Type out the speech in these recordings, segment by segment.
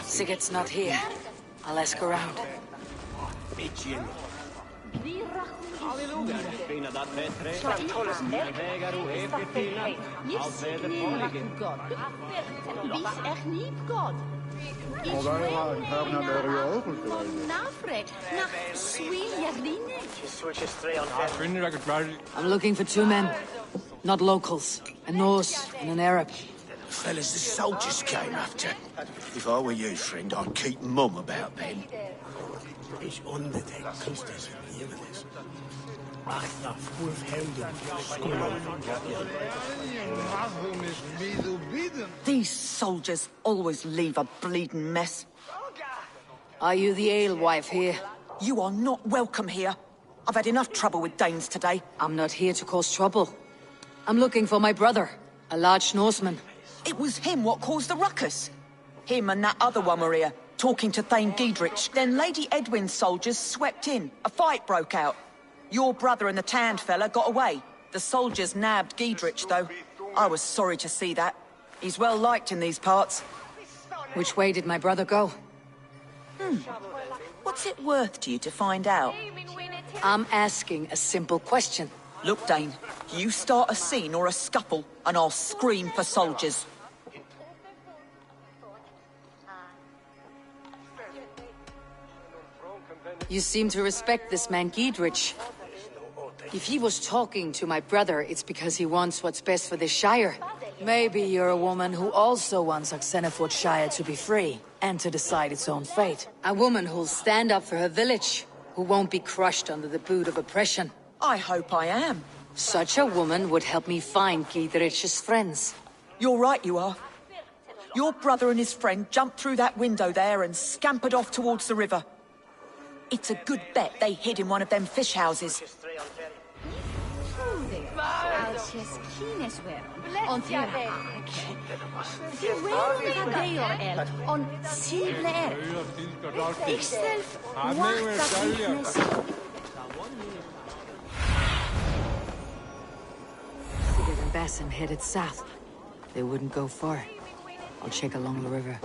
Sigurd's not here. I'll ask around. I'm looking for two men. Not locals. A Norse and an Arab. Fellas, the soldiers came after. If I were you, friend, I'd keep mum about them. It's under the Christus Himmeles. These soldiers always leave a bleeding mess. Are you the alewife here? You are not welcome here. I've had enough trouble with Danes today. I'm not here to cause trouble. I'm looking for my brother, a large Norseman. It was him what caused the ruckus. Him and that other one were here, talking to Thane Giedrich. Then Lady Edwin's soldiers swept in. A fight broke out. Your brother and the tanned fella got away. The soldiers nabbed Giedrich, though. I was sorry to see that. He's well liked in these parts. Which way did my brother go? What's it worth to you to find out? I'm asking a simple question. Look, Dane, you start a scene or a scuffle, and I'll scream for soldiers. You seem to respect this man Giedrich. If he was talking to my brother, it's because he wants what's best for this Shire. Maybe you're a woman who also wants Oxenefordscire to be free, and to decide its own fate. A woman who'll stand up for her village, who won't be crushed under the boot of oppression. I hope I am. Such a woman would help me find Giedrich's friends. You're right, you are. Your brother and his friend jumped through that window there and scampered off towards the river. It's a good bet they hid in one of them fish houses. Sigurd and Basim headed south. They wouldn't go far. I'll check along the river.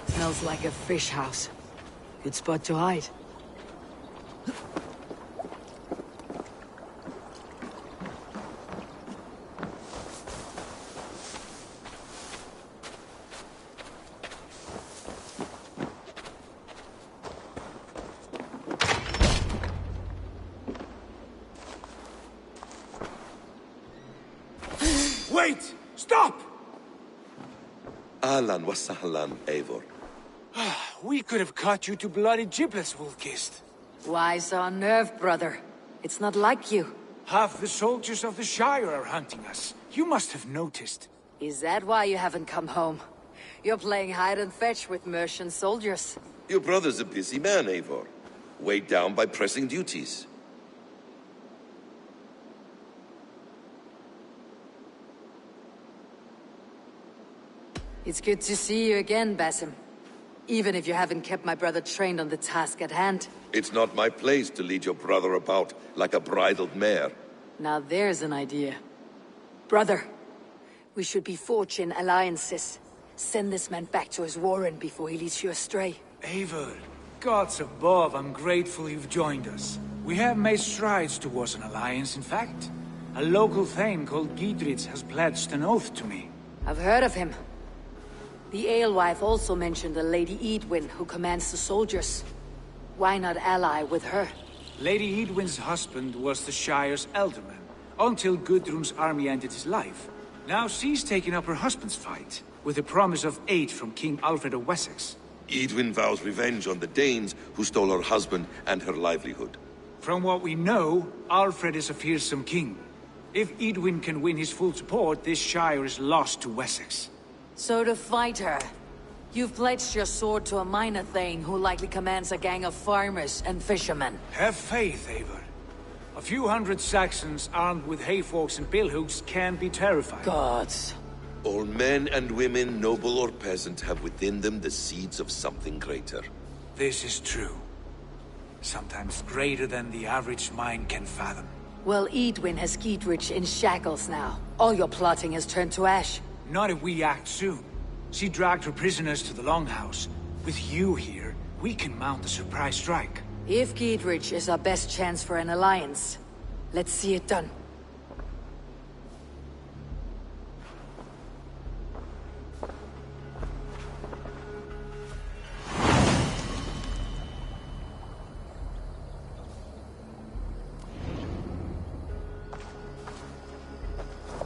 Smells like a fish house. Good spot to hide. Wait! Stop! Ahlan wa sahlan, Eivor. We could have cut you to bloody giblets, Wolf-Kissed. Why so unnerved, brother? It's not like you. Half the soldiers of the Shire are hunting us. You must have noticed. Is that why you haven't come home? You're playing hide and fetch with Mercian soldiers. Your brother's a busy man, Eivor. Weighed down by pressing duties. It's good to see you again, Basim. Even if you haven't kept my brother trained on the task at hand. It's not my place to lead your brother about like a bridled mare. Now there's an idea. Brother, we should be forging alliances. Send this man back to his warren before he leads you astray. Eivor, gods above, I'm grateful you've joined us. We have made strides towards an alliance, in fact. A local thane called Giedrich has pledged an oath to me. I've heard of him. The alewife also mentioned a Lady Edwin who commands the soldiers. Why not ally with her? Lady Edwin's husband was the Shire's elderman, until Gudrun's army ended his life. Now she's taking up her husband's fight, with the promise of aid from King Alfred of Wessex. Edwin vows revenge on the Danes who stole her husband and her livelihood. From what we know, Alfred is a fearsome king. If Edwin can win his full support, this Shire is lost to Wessex. So to fight her, you've pledged your sword to a minor thane who likely commands a gang of farmers and fishermen. Have faith, Eivor. A few hundred Saxons armed with hayforks and billhooks can be terrifying. Gods. All men and women, noble or peasant, have within them the seeds of something greater. This is true. Sometimes greater than the average mind can fathom. Well, Edwin has Gidrich in shackles now. All your plotting has turned to ash. Not if we act soon. She dragged her prisoners to the Longhouse. With you here, we can mount a surprise strike. If Gidrich is our best chance for an alliance, let's see it done.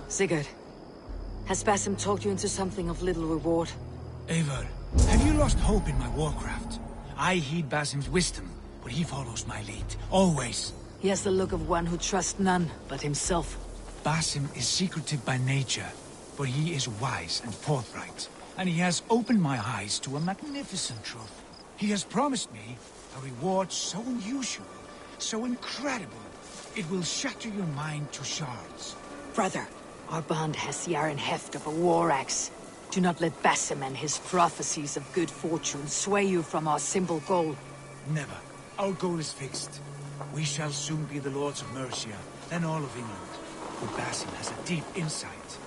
Sigurd, has Basim talked you into something of little reward? Eivor, have you lost hope in my warcraft? I heed Basim's wisdom, but he follows my lead, always. He has the look of one who trusts none but himself. Basim is secretive by nature, but he is wise and forthright, and he has opened my eyes to a magnificent truth. He has promised me a reward so unusual, so incredible, it will shatter your mind to shards. Brother, our bond has the iron heft of a war axe. Do not let Basim and his prophecies of good fortune sway you from our simple goal. Never. Our goal is fixed. We shall soon be the Lords of Mercia, then all of England. But Basim has a deep insight.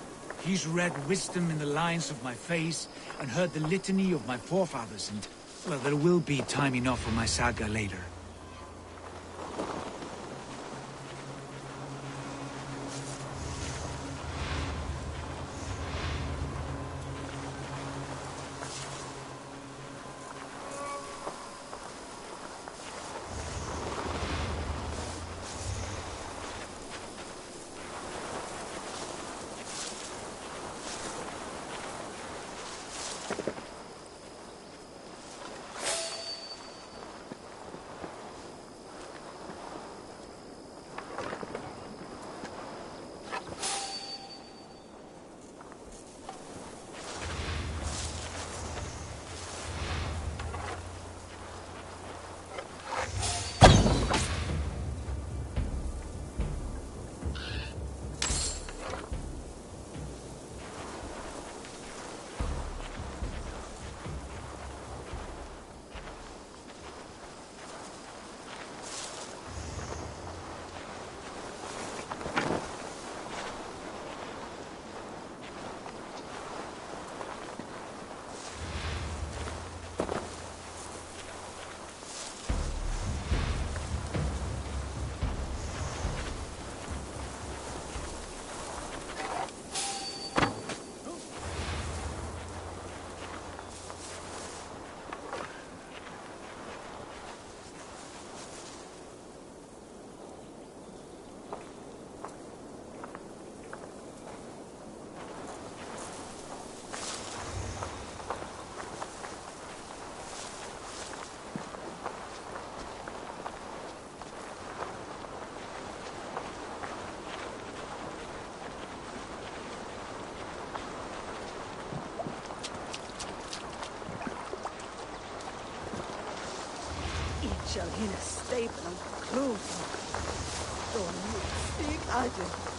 He's read wisdom in the lines of my face, and heard the litany of my forefathers, and... well, there will be time enough for my saga later. Shall in a stable and clothes. Don't you speak, I do.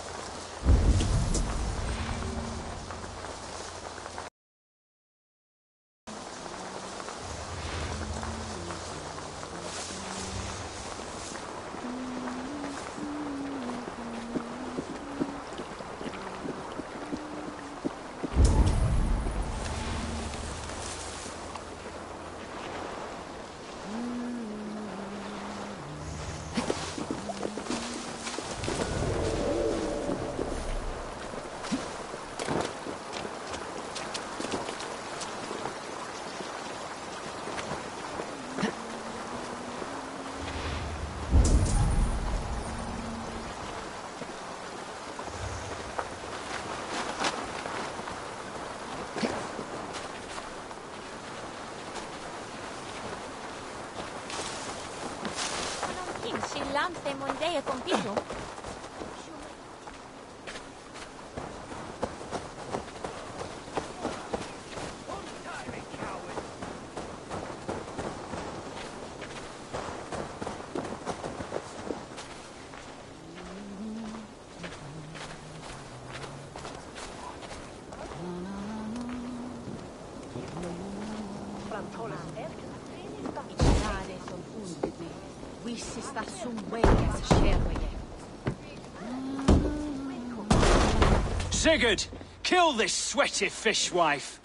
Lampe mondee compito. Sigurd! Kill this sweaty fishwife!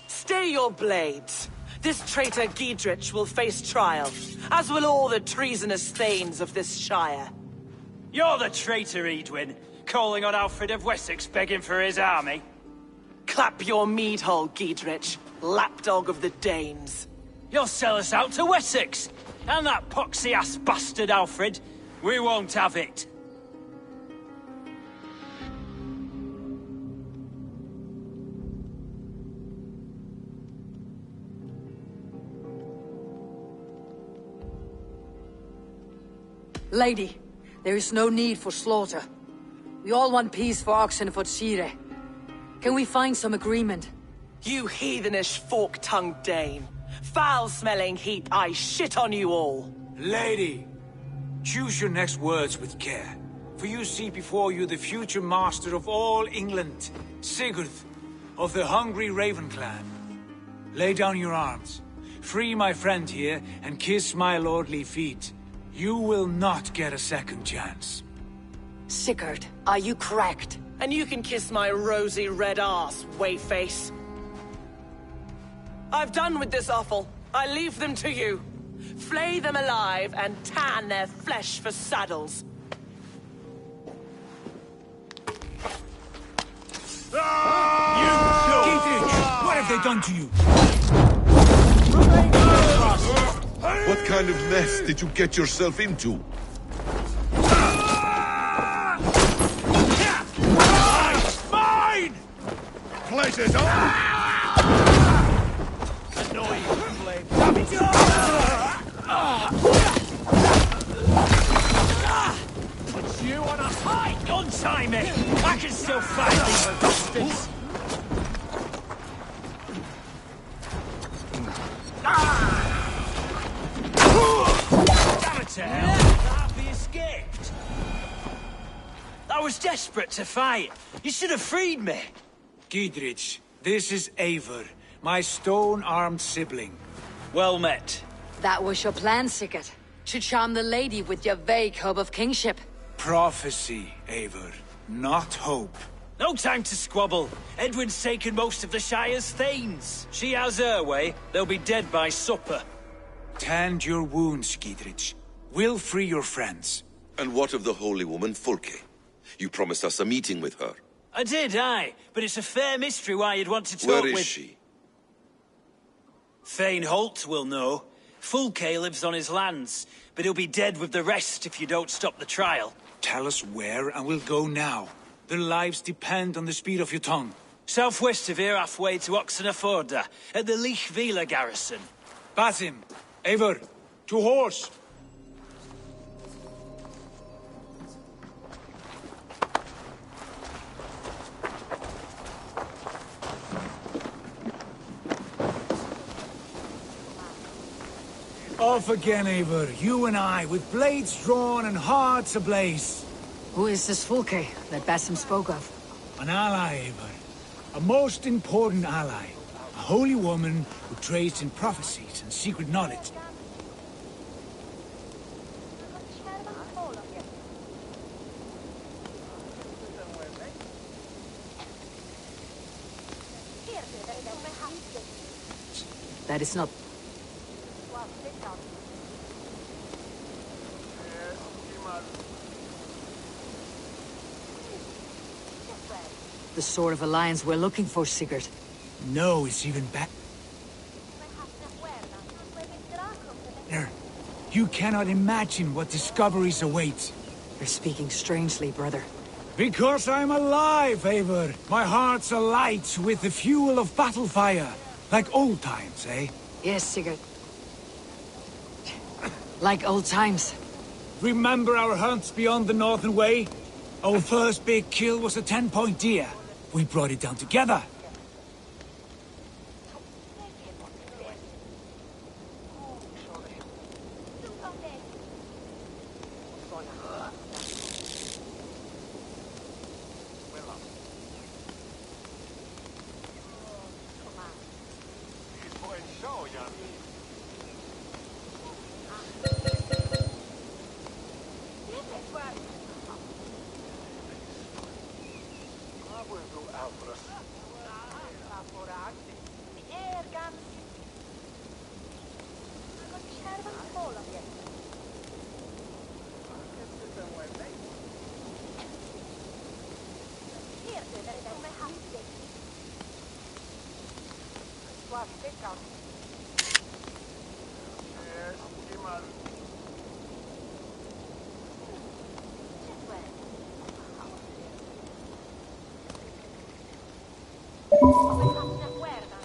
Stay your blades. This traitor Giedrich will face trial, as will all the treasonous thanes of this shire. You're the traitor, Edwin, calling on Alfred of Wessex begging for his army. Clap your mead hole, Giedrich, lapdog of the Danes. You'll sell us out to Wessex! And that poxy-ass bastard Alfred! We won't have it! Lady, there is no need for slaughter. We all want peace for Oxenefordscire. Can we find some agreement? You heathenish fork-tongued Dane. Foul-smelling heap, I shit on you all. Lady, choose your next words with care. For you see before you the future master of all England, Sigurd, of the hungry Raven clan. Lay down your arms. Free my friend here, and kiss my lordly feet. You will not get a second chance. Sigurd, are you cracked? And you can kiss my rosy red ass, wayface. I've done with this offal. I leave them to you. Flay them alive and tan their flesh for saddles. Giedrich, what have they done to you? What kind of mess did you get yourself into? Mine! Pleasure's on! Annoying flame. Put you on a high! Untie me! I can still fight these bastards! Damn it to hell! Harvey escaped! I was desperate to fight. You should have freed me. Giedrich, this is Eivor, my stone-armed sibling. Well met. That was your plan, Sigurd. To charm the lady with your vague hope of kingship. Prophecy, Eivor, not hope. No time to squabble. Edwin's taken most of the Shire's thanes. She has her way. They'll be dead by supper. Tend your wounds, Giedrich. We'll free your friends. And what of the holy woman Fulke? You promised us a meeting with her. I did, aye. But it's a fair mystery why you'd want to talk with... Where is she? Thane Holt will know. Fulke lives on his lands, but he'll be dead with the rest if you don't stop the trial. Tell us where and we'll go now. Their lives depend on the speed of your tongue. Southwest of here, halfway to Oxeneforda, at the Lichvila garrison. Basim, Eivor, to horse! Off again, Eivor, you and I, with blades drawn and hearts ablaze. Who is this Fulke that Basim spoke of? An ally, Eivor. A most important ally. A holy woman who trades in prophecies and secret knowledge. That is not... the sort of alliance we're looking for, Sigurd. No, it's even better. You cannot imagine what discoveries await. You're speaking strangely, brother. Because I'm alive, Eivor. My heart's alight with the fuel of battle fire. Like old times, eh? Yes, Sigurd. Like old times. Remember our hunts beyond the Northern Way? Our first big kill was a 10-point deer. We brought it down together.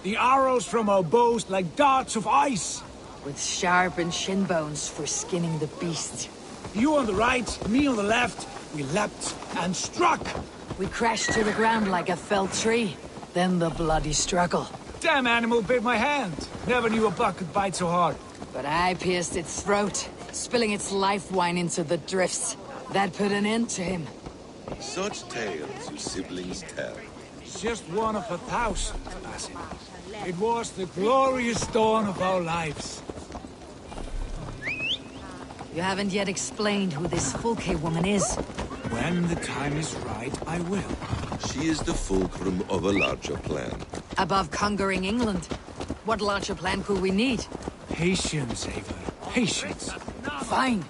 The arrows from our bows like darts of ice. With sharpened shin bones for skinning the beast. You on the right, me on the left. We leapt and struck. We crashed to the ground like a felled tree. Then the bloody struggle. Damn animal bit my hand. Never knew a buck could bite so hard. But I pierced its throat, spilling its life wine into the drifts. That put an end to him. Such tales you siblings tell. It's just one of 1,000, Basim. It was the glorious dawn of our lives. You haven't yet explained who this Fulke woman is. When the time is right, I will. She is the fulcrum of a larger plan. Above conquering England, what larger plan could we need? Patience, Eivor. Patience. Fine.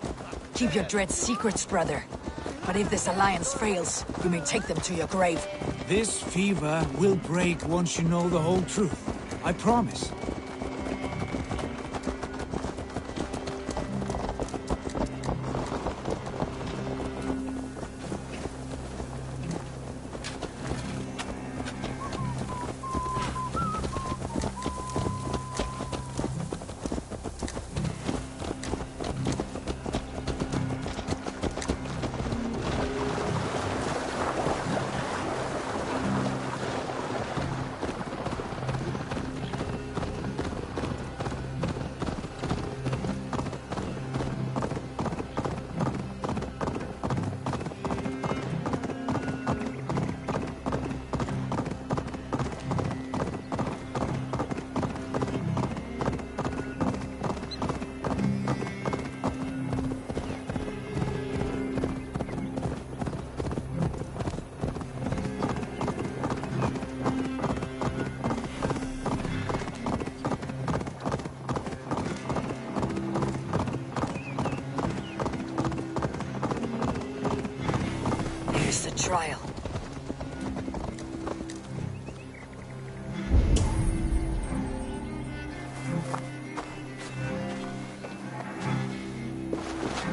Keep your dread secrets, brother. But if this alliance fails, you may take them to your grave. This fever will break once you know the whole truth. I promise. Trial.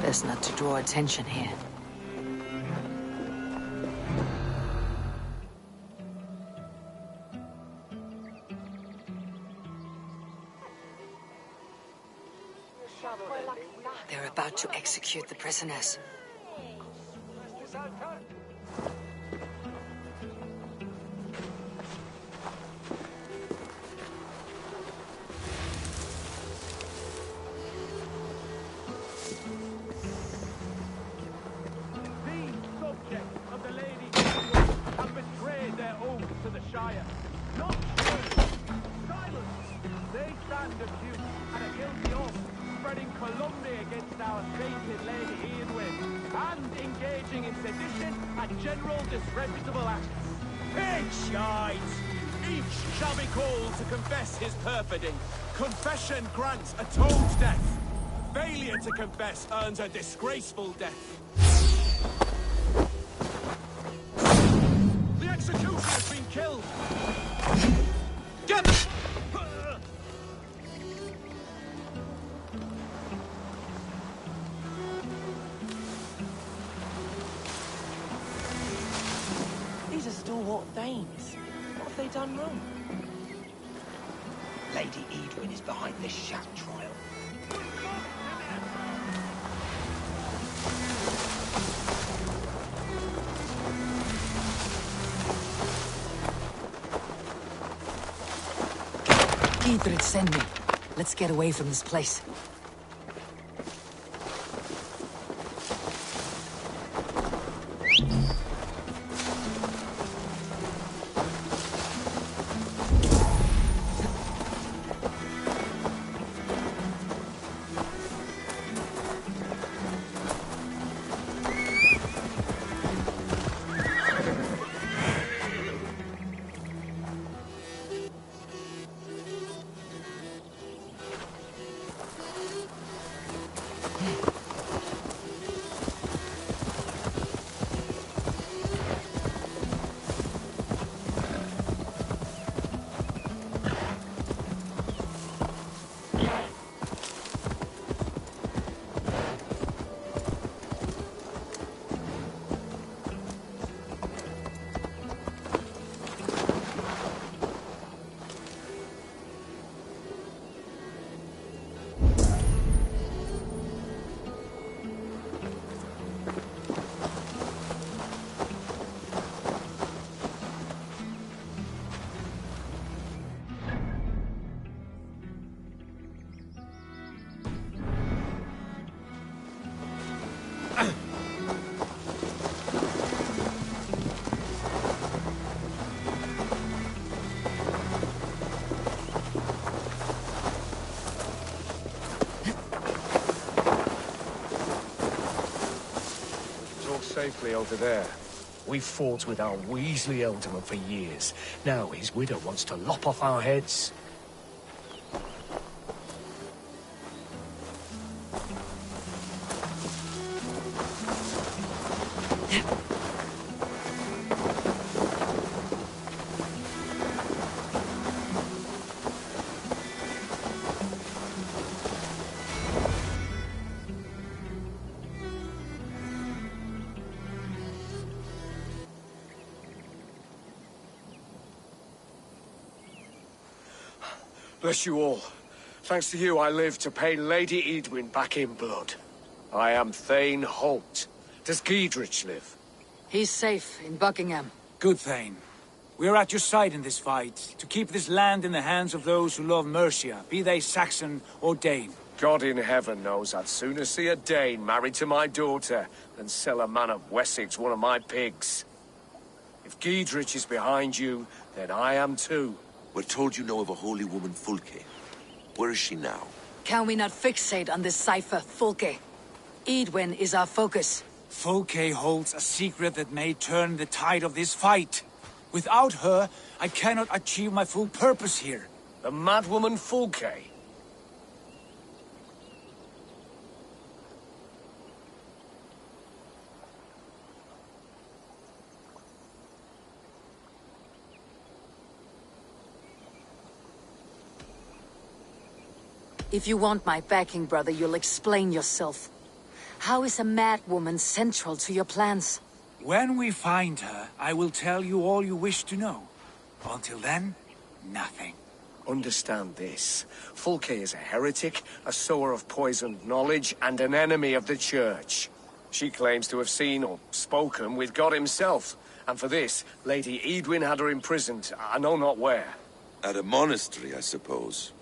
Best not to draw attention here. They're about to execute the prisoners. General disreputable acts. Each shall be called to confess his perfidy. Confession grants atoned death. Failure to confess earns a disgraceful death. The executioner has been killed. Get! Stalwart Thanes. What have they done wrong? Lady Edwin is behind this shack trial. Gidrit sent me. Let's get away from this place. Safely over there. We fought with our Weasley alderman for years. Now his widow wants to lop off our heads. Bless you all. Thanks to you, I live to pay Lady Edwin back in blood. I am Thane Holt. Does Giedrich live? He's safe in Buckingham. Good, Thane. We are at your side in this fight, to keep this land in the hands of those who love Mercia, be they Saxon or Dane. God in heaven knows I'd sooner see a Dane married to my daughter than sell a man of Wessex one of my pigs. If Giedrich is behind you, then I am too. We're told you know of a holy woman, Fulke. Where is she now? Can we not fixate on this cipher, Fulke? Edwin is our focus. Fulke holds a secret that may turn the tide of this fight. Without her, I cannot achieve my full purpose here. The madwoman Fulke? If you want my backing, brother, you'll explain yourself. How is a mad woman central to your plans? When we find her, I will tell you all you wish to know. Until then, nothing. Understand this. Fulke is a heretic, a sower of poisoned knowledge, and an enemy of the Church. She claims to have seen or spoken with God himself. And for this, Lady Edwin had her imprisoned, I know not where. At a monastery, I suppose.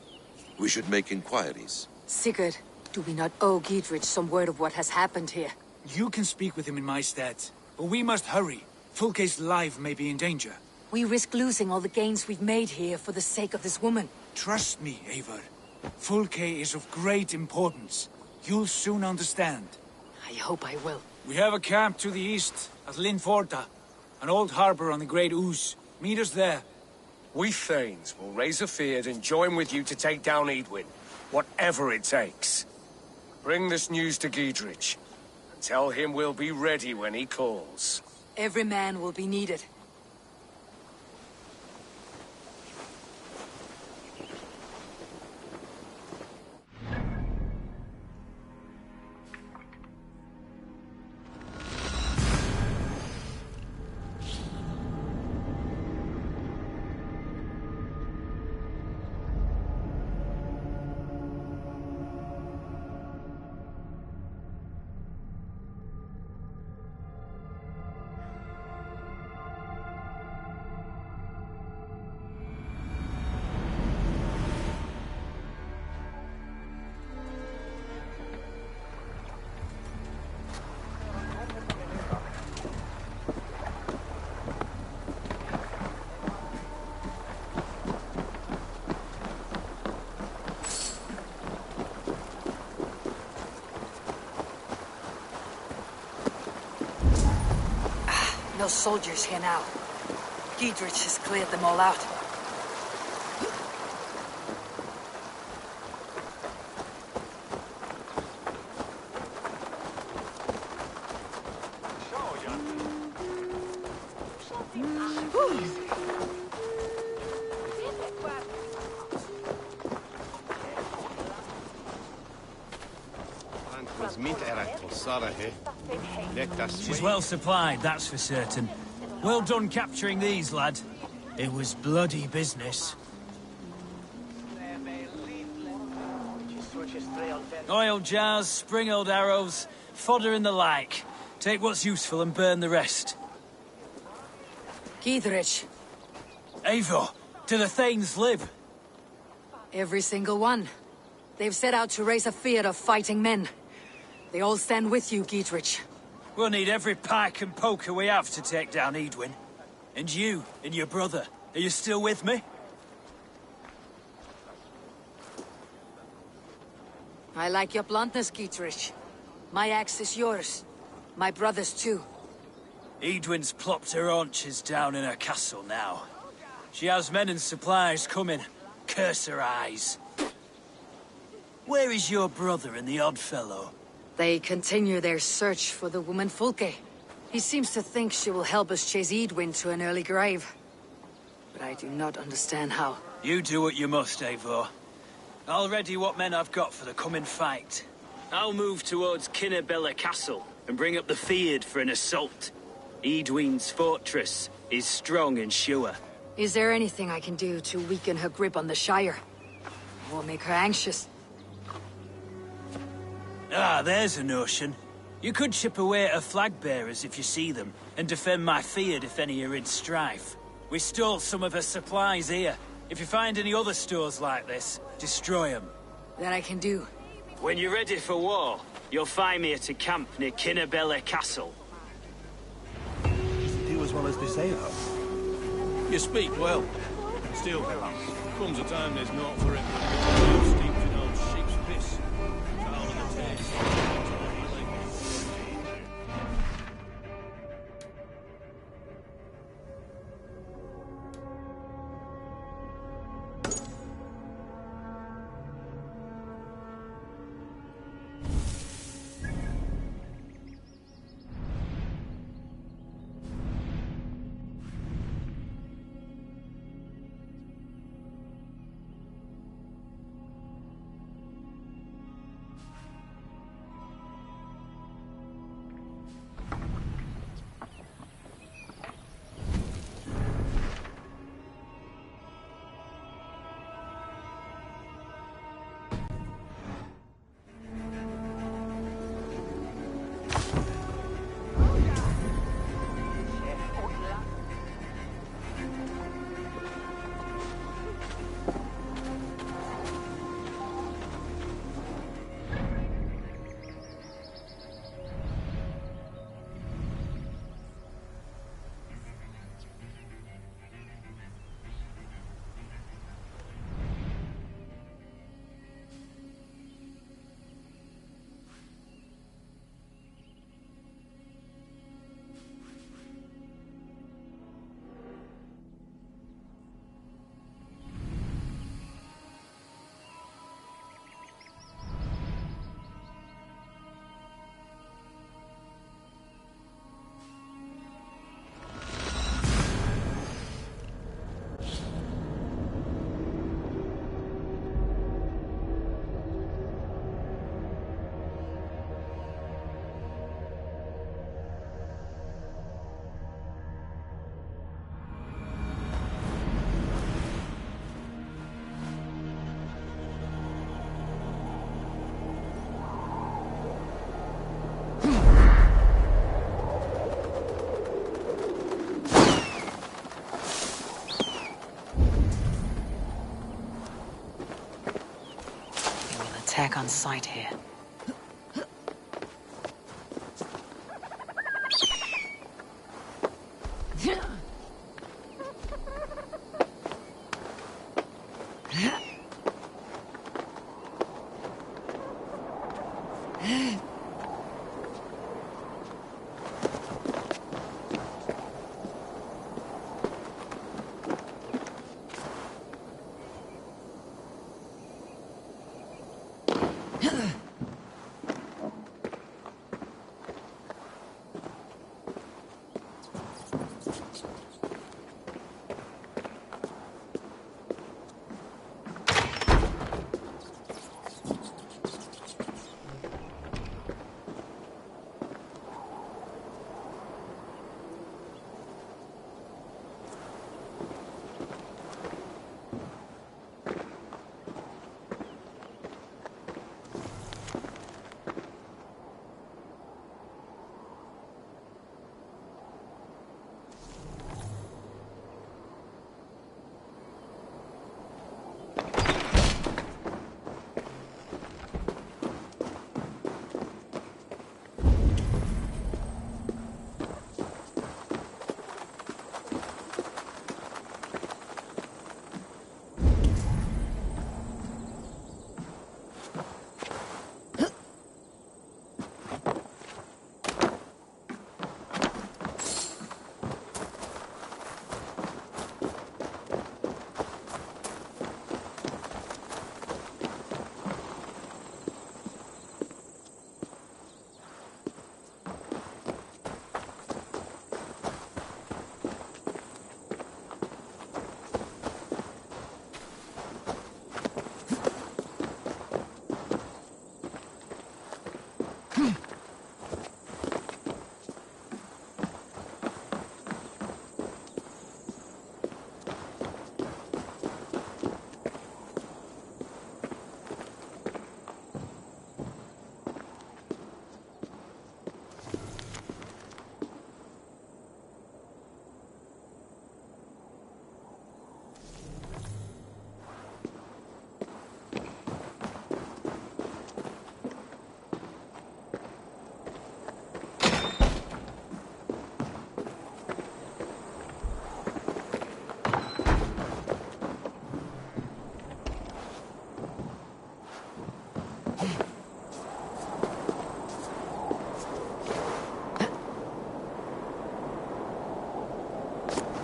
We should make inquiries. Sigurd, do we not owe Giedrich some word of what has happened here? You can speak with him in my stead, but we must hurry. Fulke's life may be in danger. We risk losing all the gains we've made here for the sake of this woman. Trust me, Eivor. Fulke is of great importance. You'll soon understand. I hope I will. We have a camp to the east, at Linforda. An old harbor on the Great Ouse. Meet us there. We Thanes will raise a feard and join with you to take down Edwin, whatever it takes. Bring this news to Giedrich, and tell him we'll be ready when he calls. Every man will be needed. No soldiers here now. Giedrich has cleared them all out. She's well supplied, that's for certain. Well done capturing these, lad. It was bloody business. Oil jars, spring-oiled arrows, fodder and the like. Take what's useful and burn the rest. Giedrich. Eivor, do the Thanes live? Every single one. They've set out to raise a fear of fighting men. They all stand with you, Giedrich. We'll need every pike and poker we have to take down Edwin. And you, and your brother, are you still with me? I like your bluntness, Giedrich. My axe is yours. My brother's too. Edwin's plopped her haunches down in her castle now. She has men and supplies coming. Curse her eyes. Where is your brother and the odd fellow? They continue their search for the woman Fulke. He seems to think she will help us chase Edwin to an early grave. But I do not understand how. You do what you must, Eivor. I'll ready what men I've got for the coming fight. I'll move towards Kinnabella Castle and bring up the Fyrd for an assault. Edwin's fortress is strong and sure. Is there anything I can do to weaken her grip on the Shire? Or make her anxious? Ah, there's a notion. You could chip away at her flag bearers if you see them, and defend my Fyrd if any are in strife. We stole some of her supplies here. If you find any other stores like this, destroy them. That I can do. When you're ready for war, you'll find me at a camp near Kinnabella Castle. Do as well as they say, though. You speak well. Still, comes a time there's naught for it. Steeped in old sheep's piss. Foul in the taste. Attack on sight here.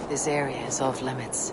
This area is off limits.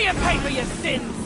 you pay for your sins!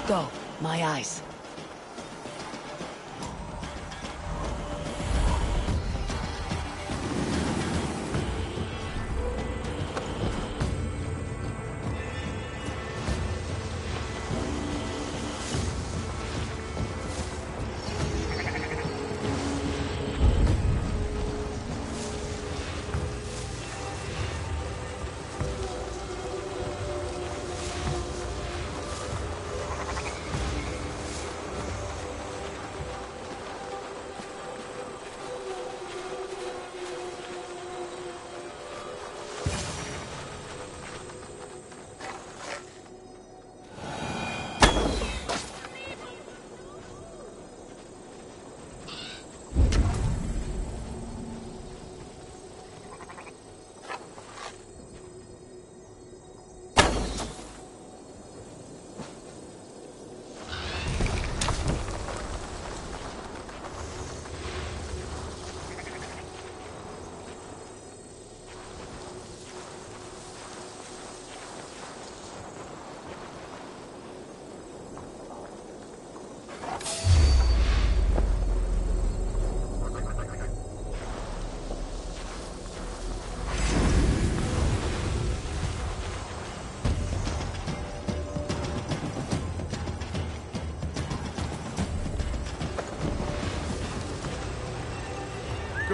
Go, my eyes.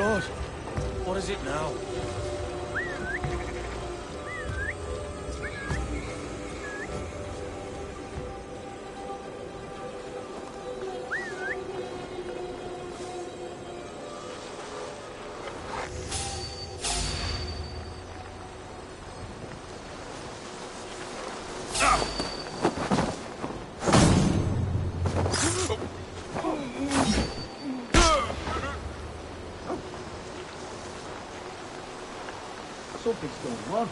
God, what is it now? Something's going on.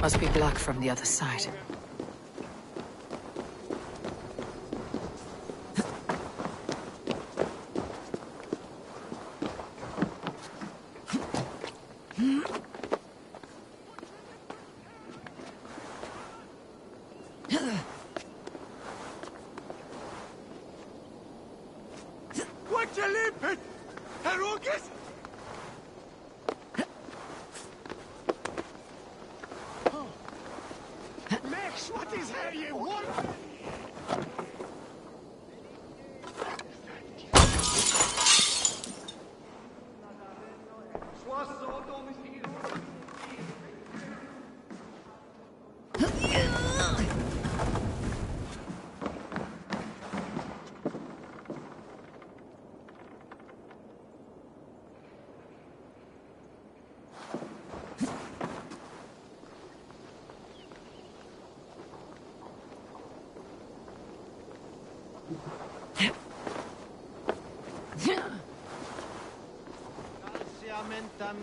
Must be black from the other side. What you limping? Herogus? Mesh, what is here you want?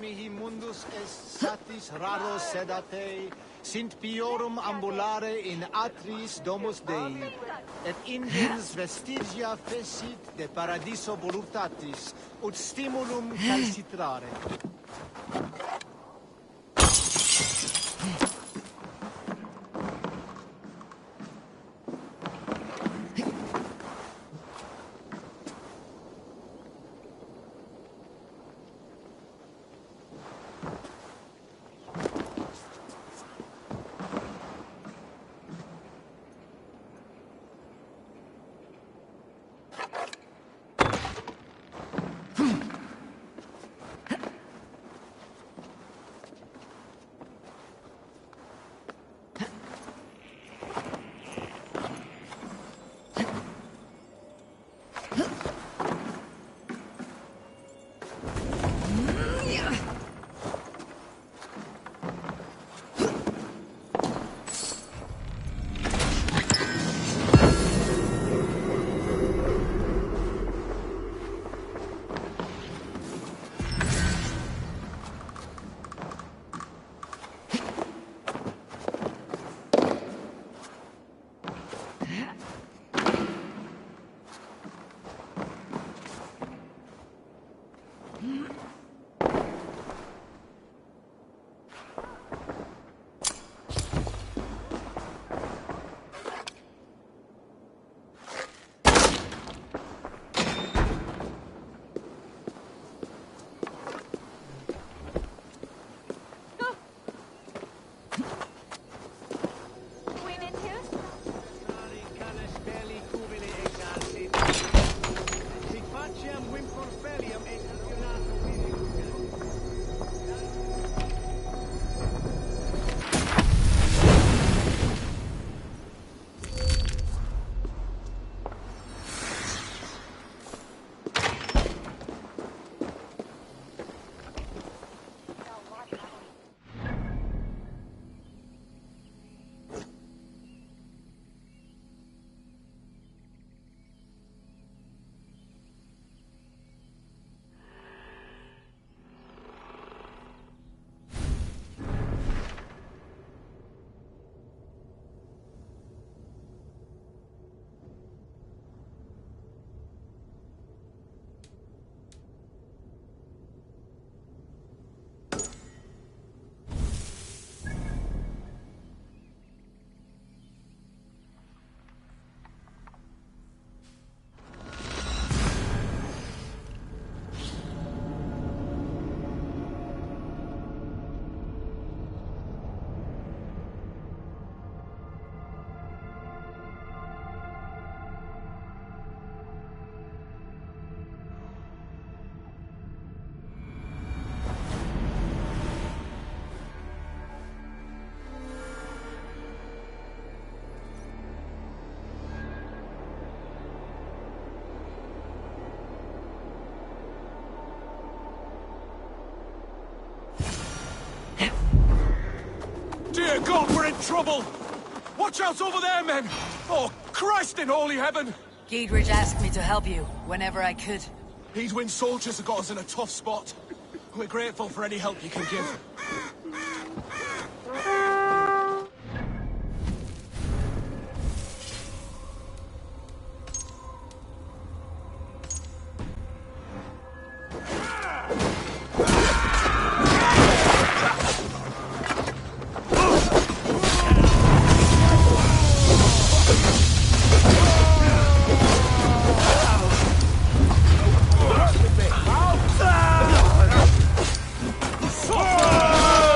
Mihi mundus est satis raro sedate, sint piorum ambulare in atris domus Dei, et ingens vestigia fecit de paradiso voluptatis, ut stimulum calcitrare. Dear God, we're in trouble! Watch out over there, men! Oh, Christ in holy heaven! Giedrich asked me to help you whenever I could. Heedwin soldiers have got us in a tough spot. We're grateful for any help you can give. Out!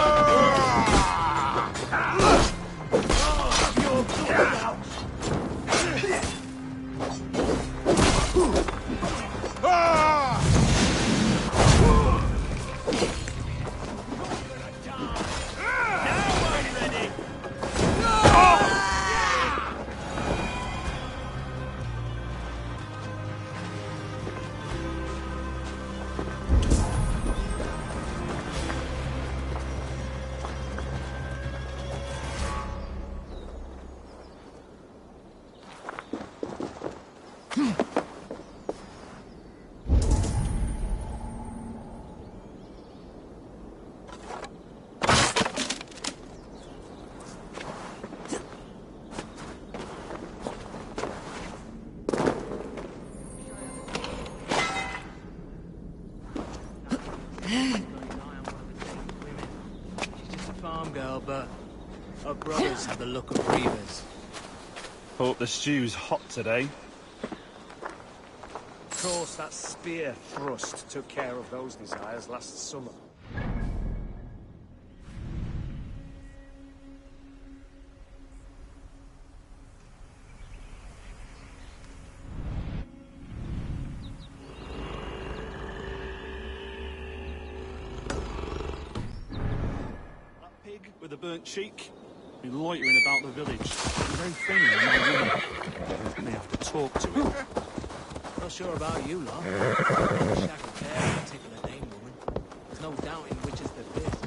She's just a farm girl, but her brothers have the look of reavers. Hope the stew's hot today. Of course, that spear thrust took care of those desires last summer. With a burnt cheek, be loitering about the village. Very friendly in my room. May have to talk to him. Not sure about you, lot. Shack of care, particular name woman. There's no doubting which is the best.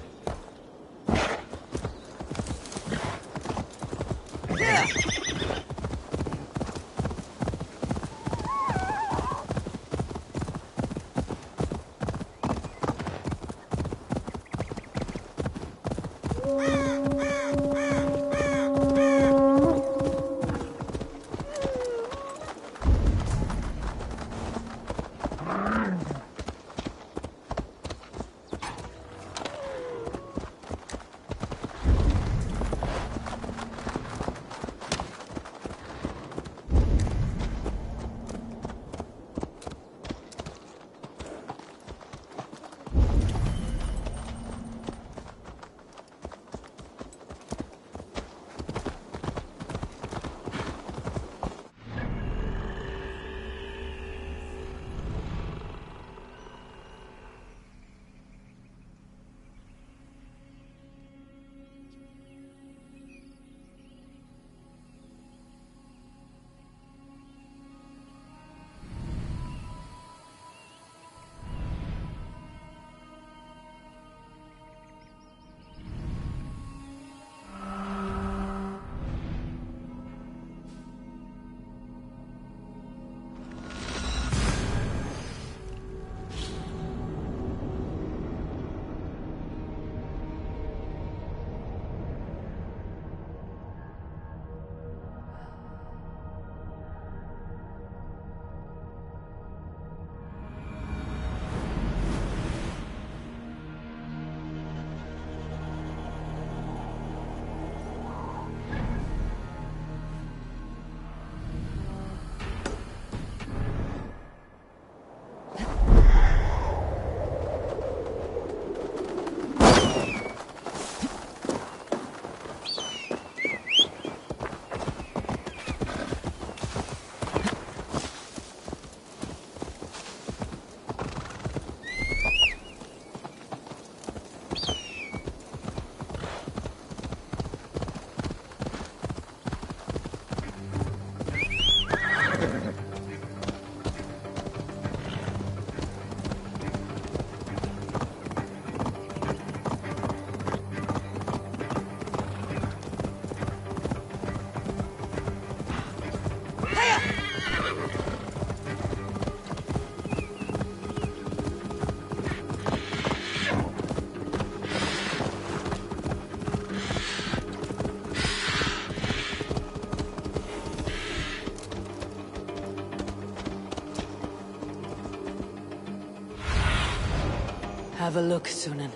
Have a look, Sunan.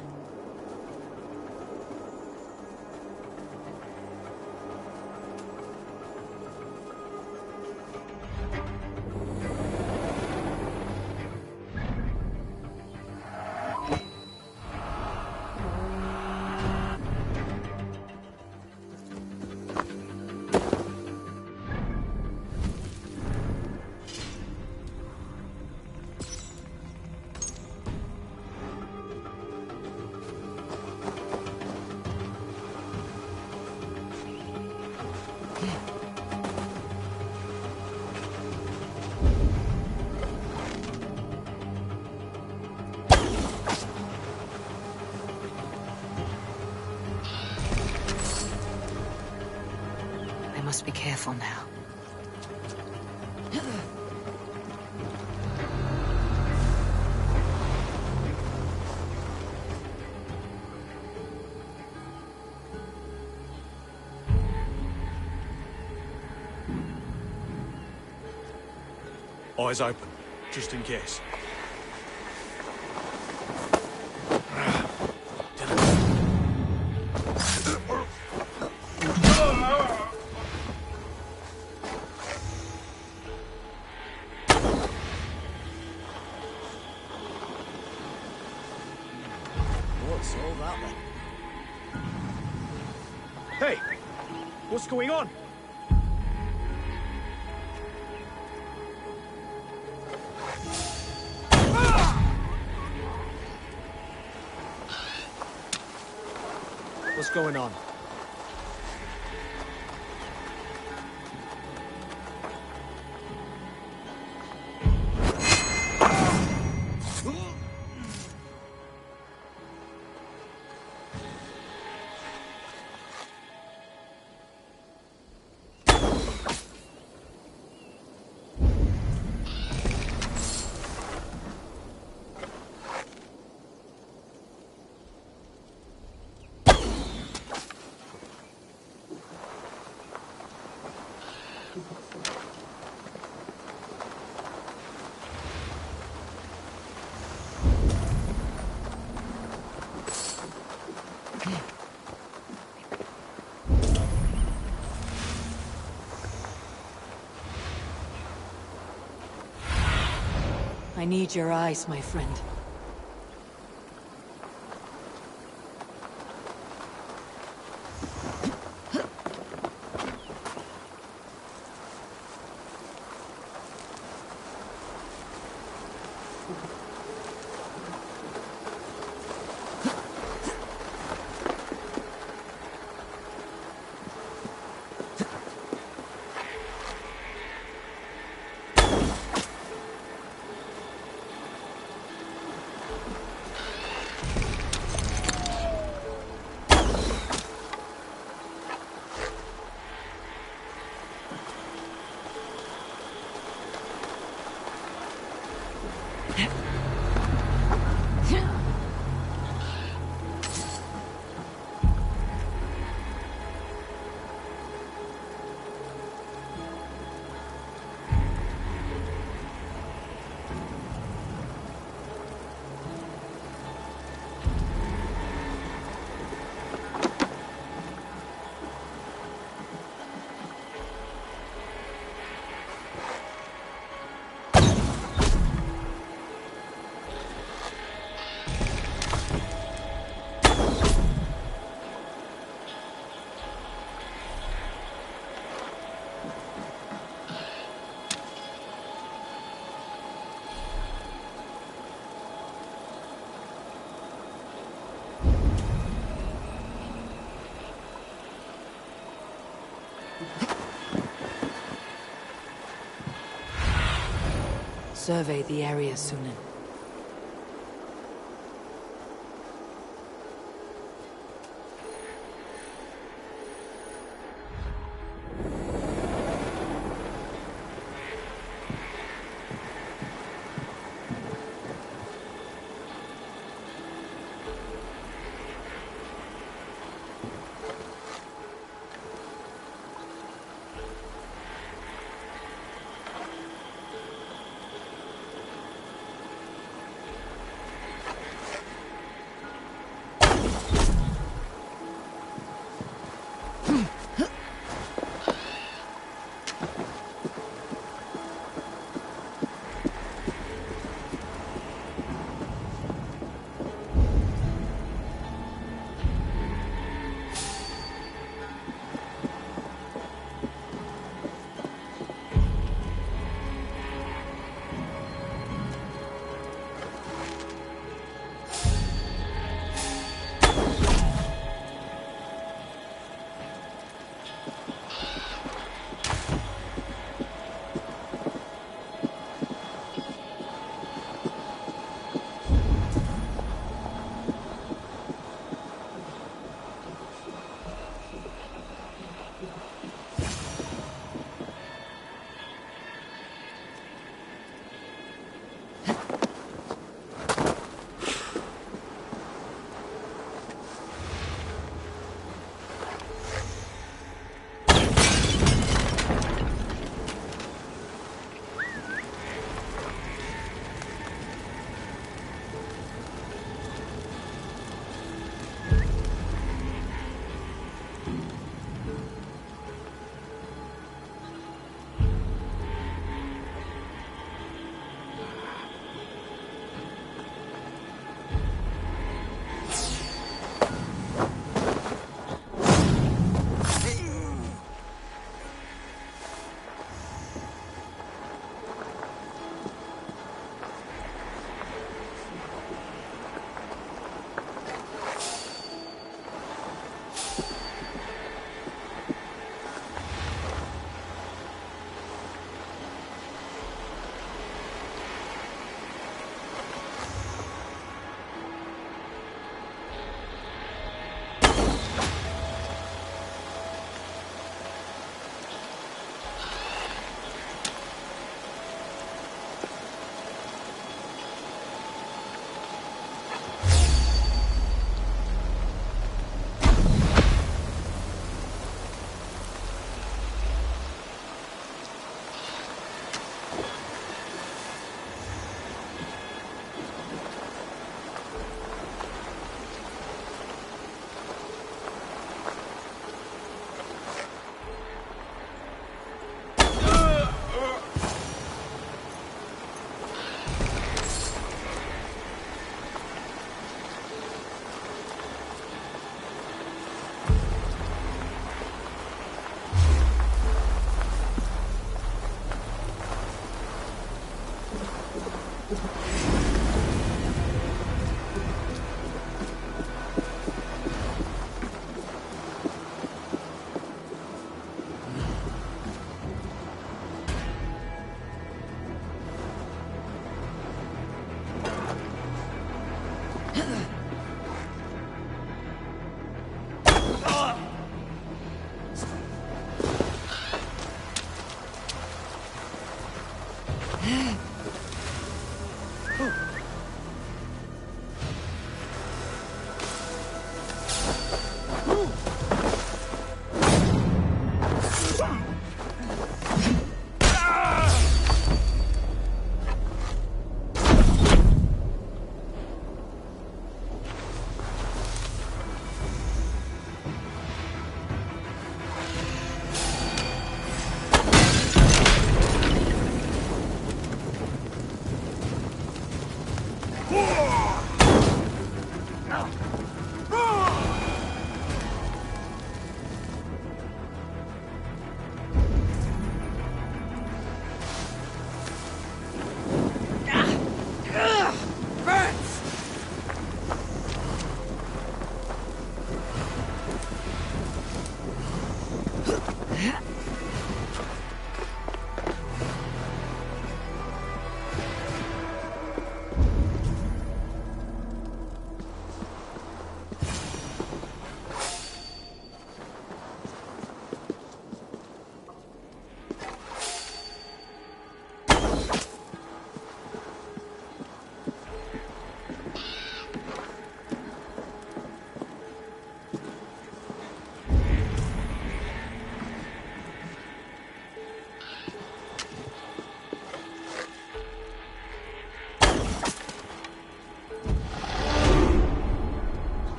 Must be careful now. Eyes open, just in case. all that then. Hey! What's going on? What's going on? I need your eyes, my friend. Survey the area, Sunan.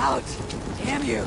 Out! Damn you!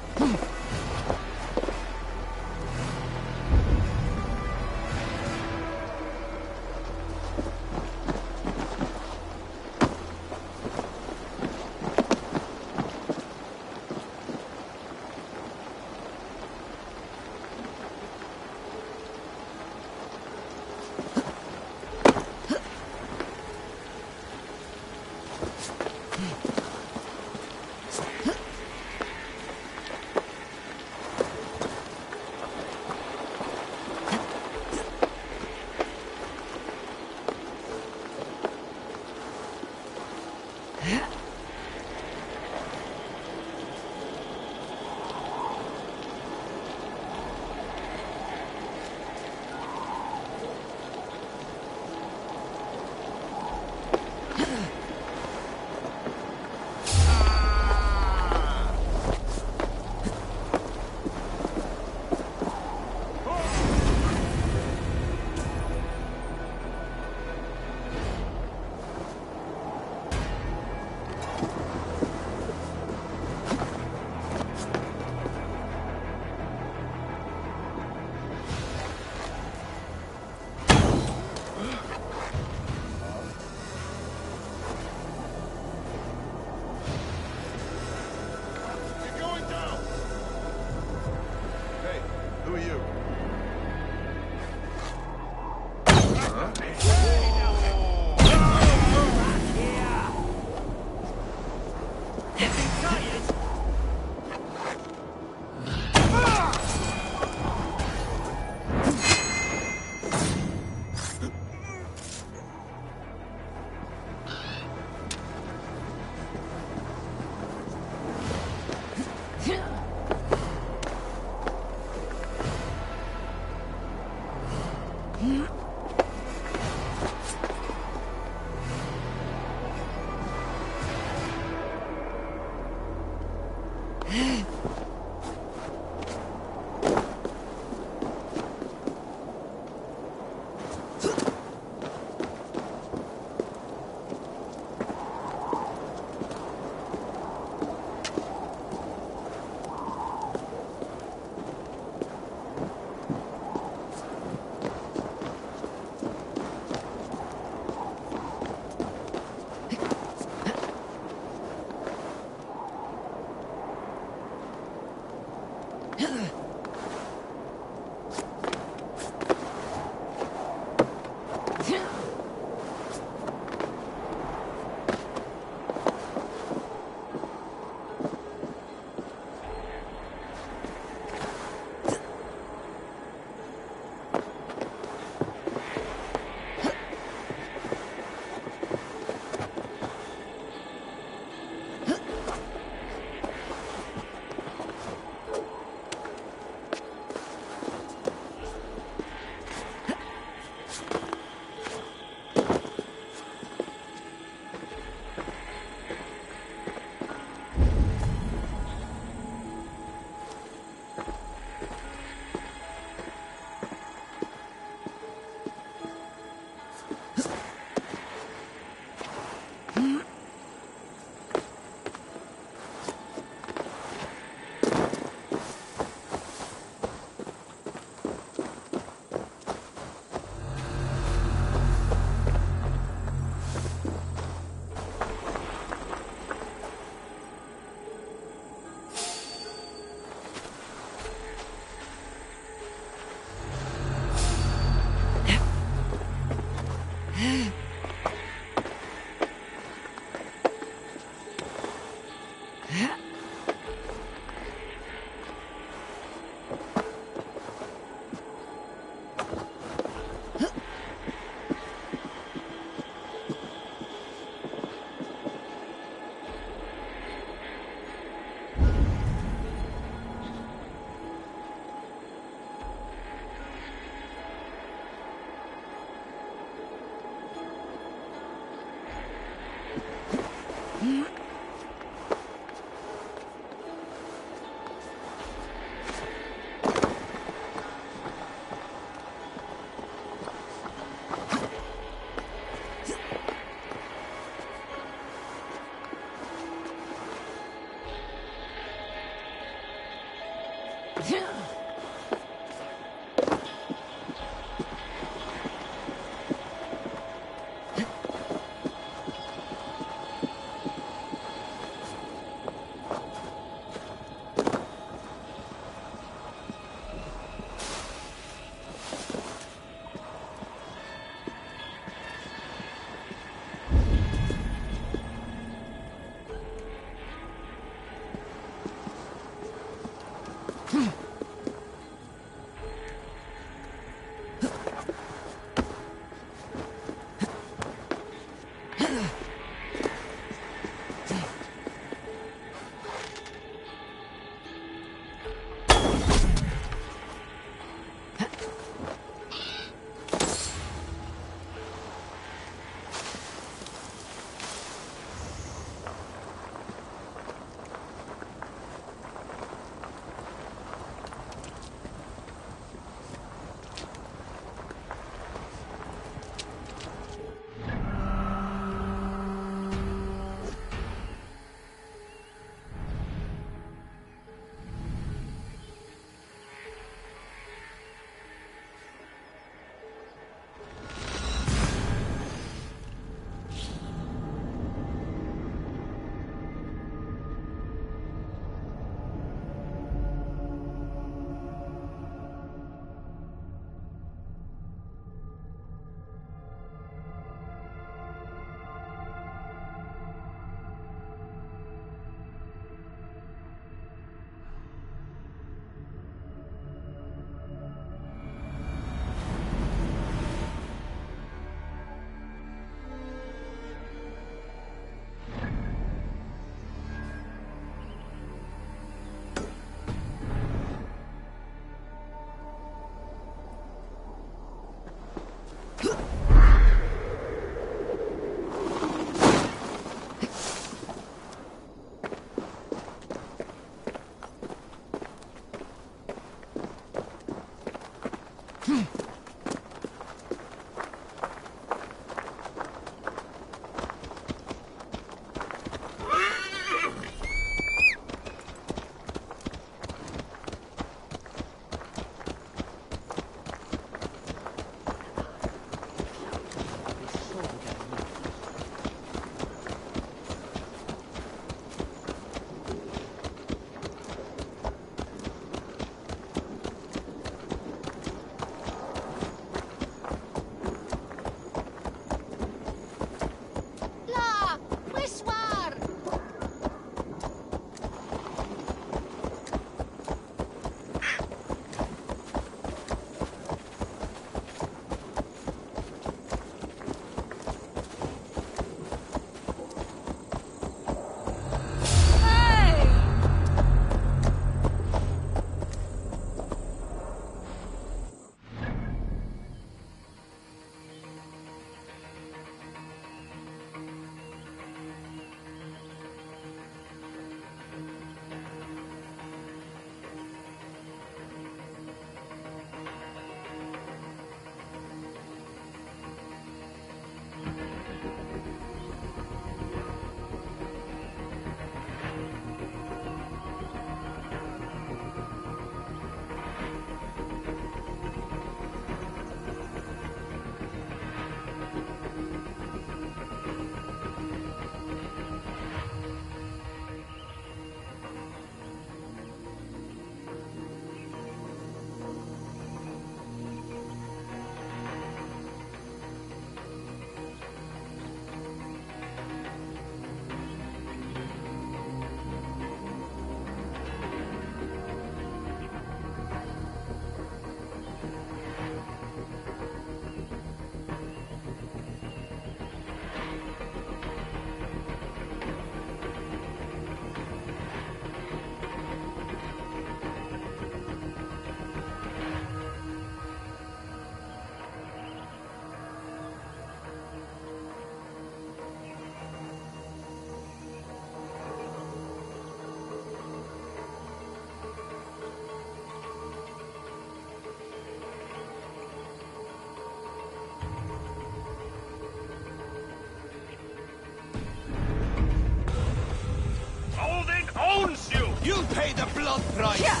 You'll pay the blood price! Yeah.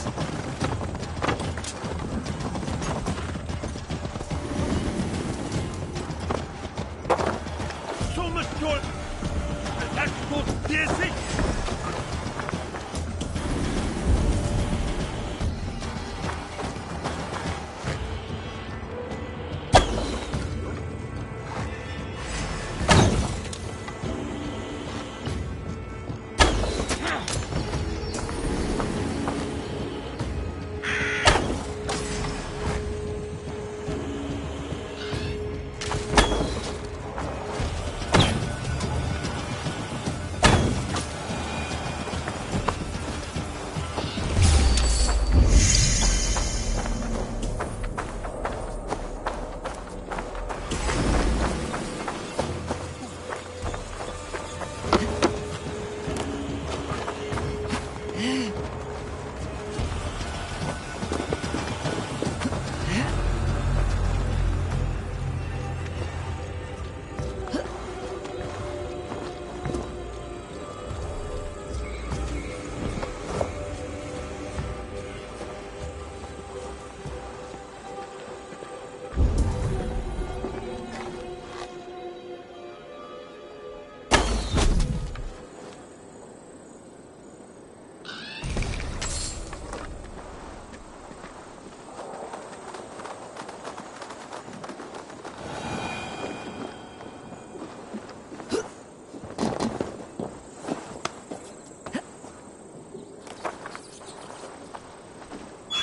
So much your... That's so dizzy!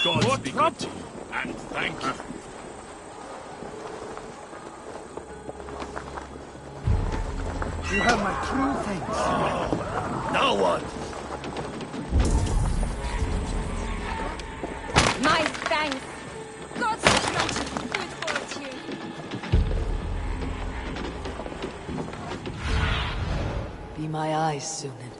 God be good to you, and thank you. You have my true thanks. Now what? My thanks. God's grant you good fortune. Be my eyes, Sunan.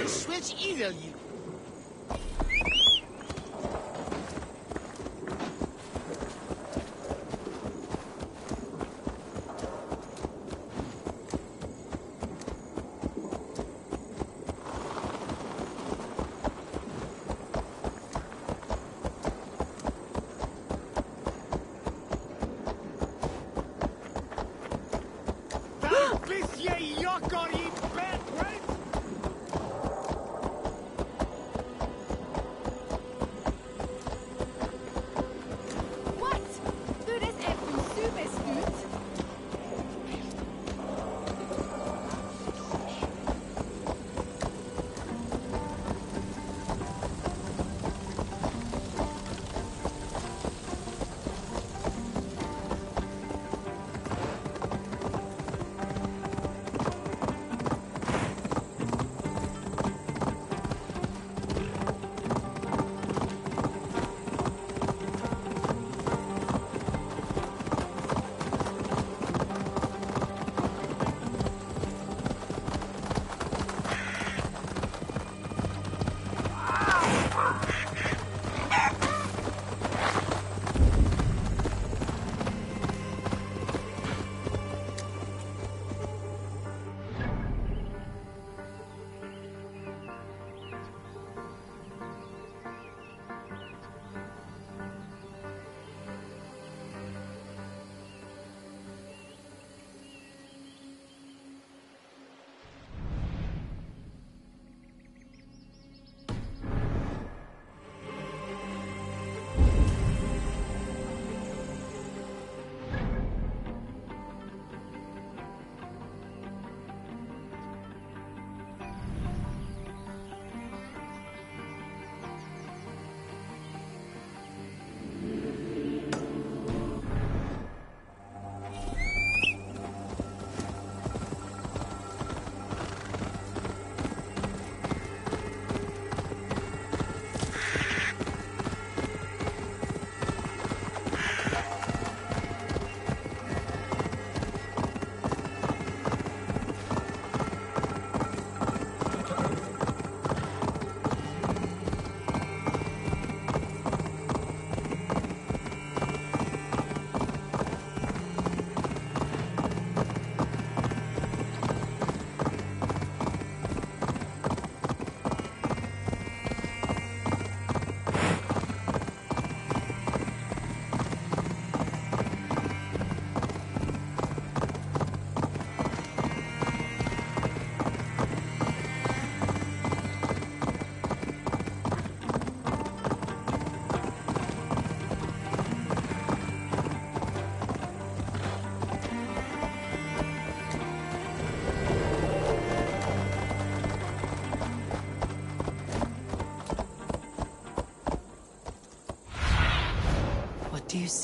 Switch either you.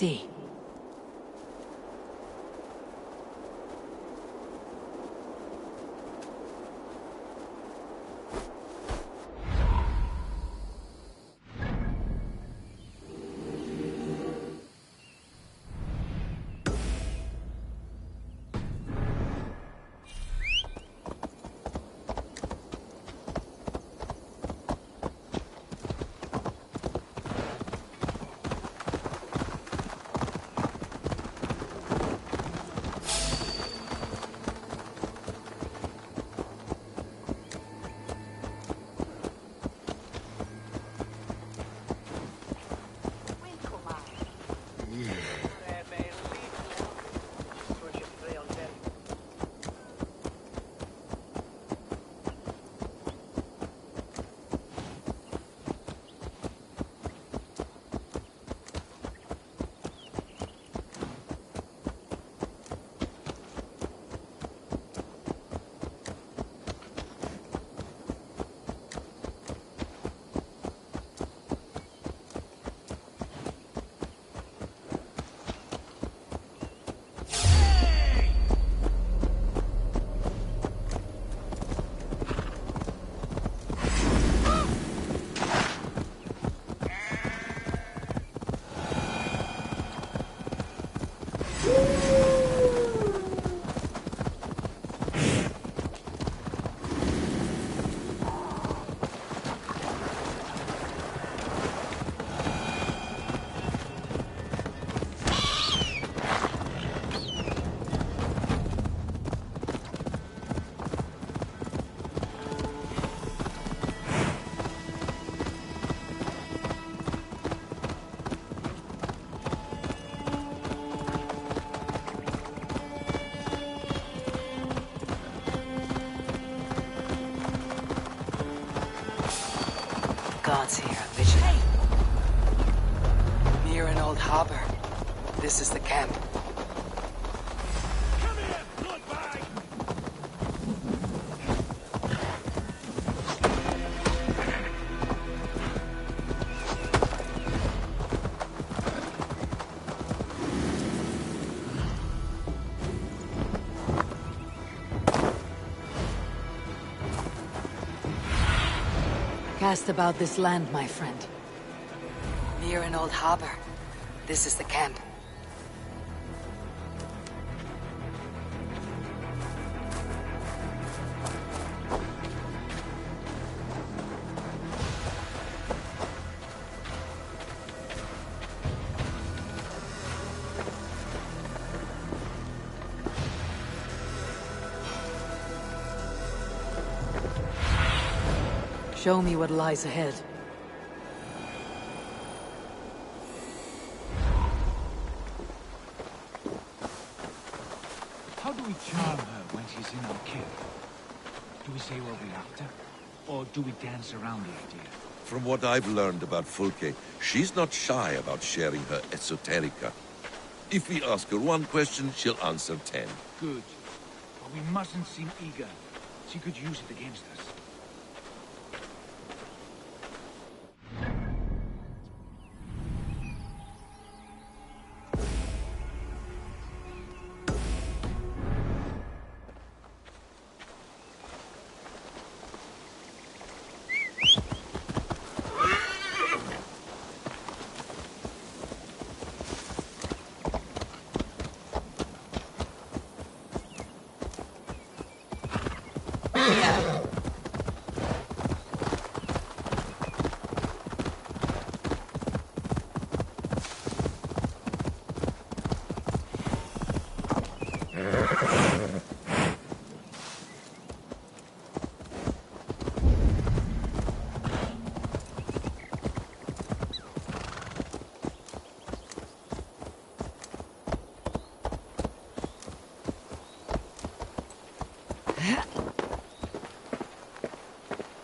see. Gods here, vigilant. Near an old harbor. This is the camp. Come here, bloodbag! Cast about this land, my friend. Near an old harbor. This is the camp. Show me what lies ahead. How do we charm her when she's in our care? Do we say what we're after? Or do we dance around the idea? From what I've learned about Fulke, she's not shy about sharing her esoterica. If we ask her one question, she'll answer 10. Good. But we mustn't seem eager. She could use it against us.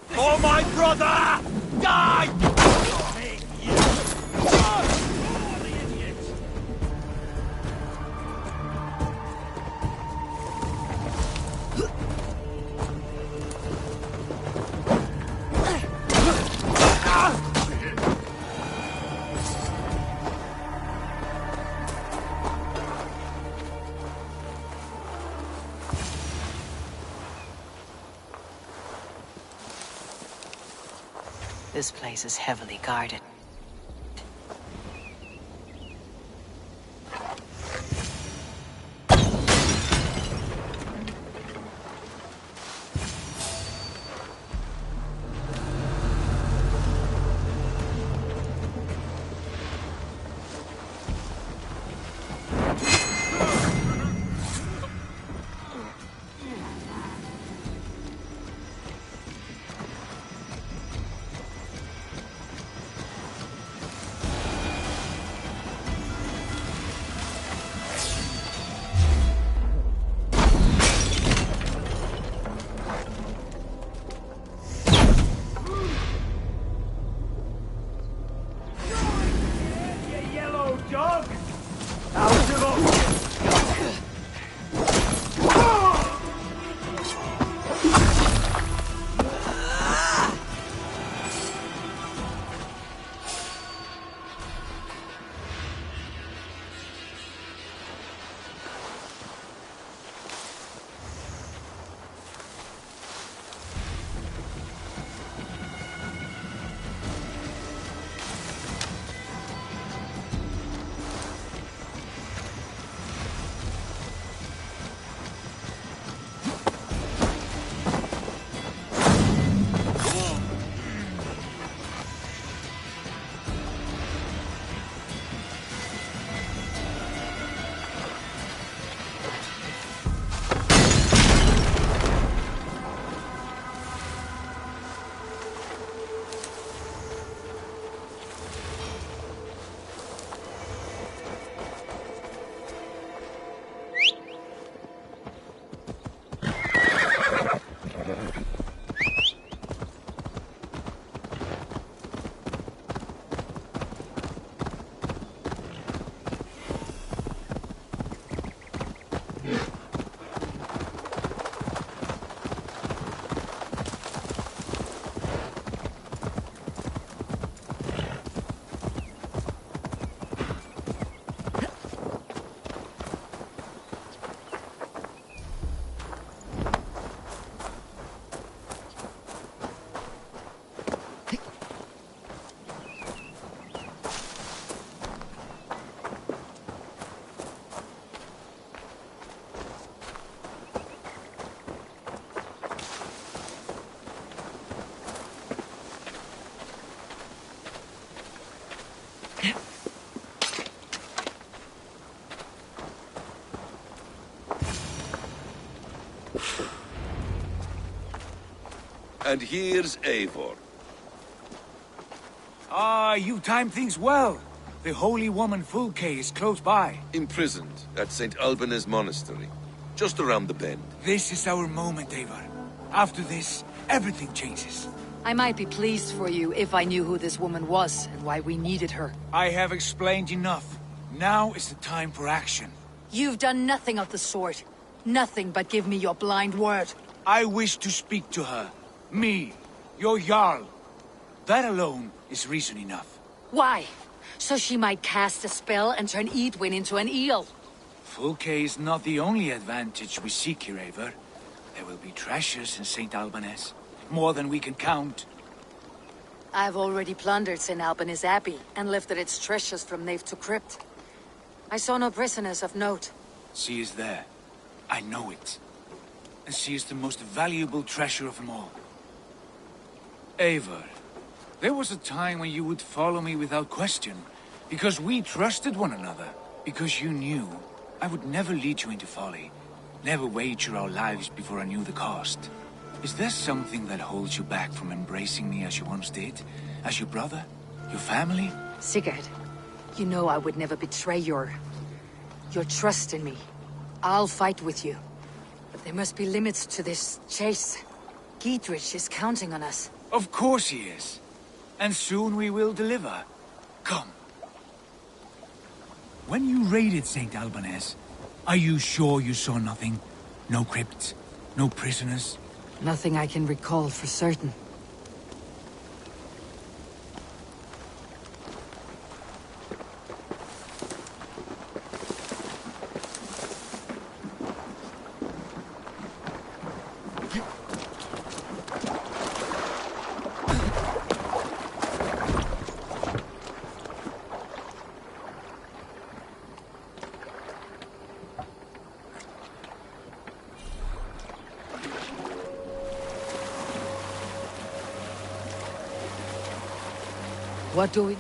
For my brother! Die! This place is heavily guarded. And here's Eivor. Ah, you timed things well. The holy woman Fulke is close by. Imprisoned at St. Alban's Monastery, just around the bend. This is our moment, Eivor. After this, everything changes. I might be pleased for you if I knew who this woman was and why we needed her. I have explained enough. Now is the time for action. You've done nothing of the sort. Nothing but give me your blind word. I wish to speak to her. Me, your Jarl. That alone is reason enough. Why? So she might cast a spell and turn Edwin into an eel. Fulke is not the only advantage we seek here, Eivor. There will be treasures in St. Alban's. More than we can count. I've already plundered St. Alban's Abbey and lifted its treasures from nave to crypt. I saw no prisoners of note. She is there. I know it. And she is the most valuable treasure of them all. Eivor, there was a time when you would follow me without question, because we trusted one another, because you knew I would never lead you into folly, never wager our lives before I knew the cost. Is there something that holds you back from embracing me as you once did? As your brother? Your family? Sigurd, you know I would never betray your trust in me. I'll fight with you. But there must be limits to this chase. Giedrich is counting on us. Of course he is. And soon we will deliver. Come. When you raided St. Alban's, are you sure you saw nothing? No crypts? No prisoners? Nothing I can recall for certain. What do we...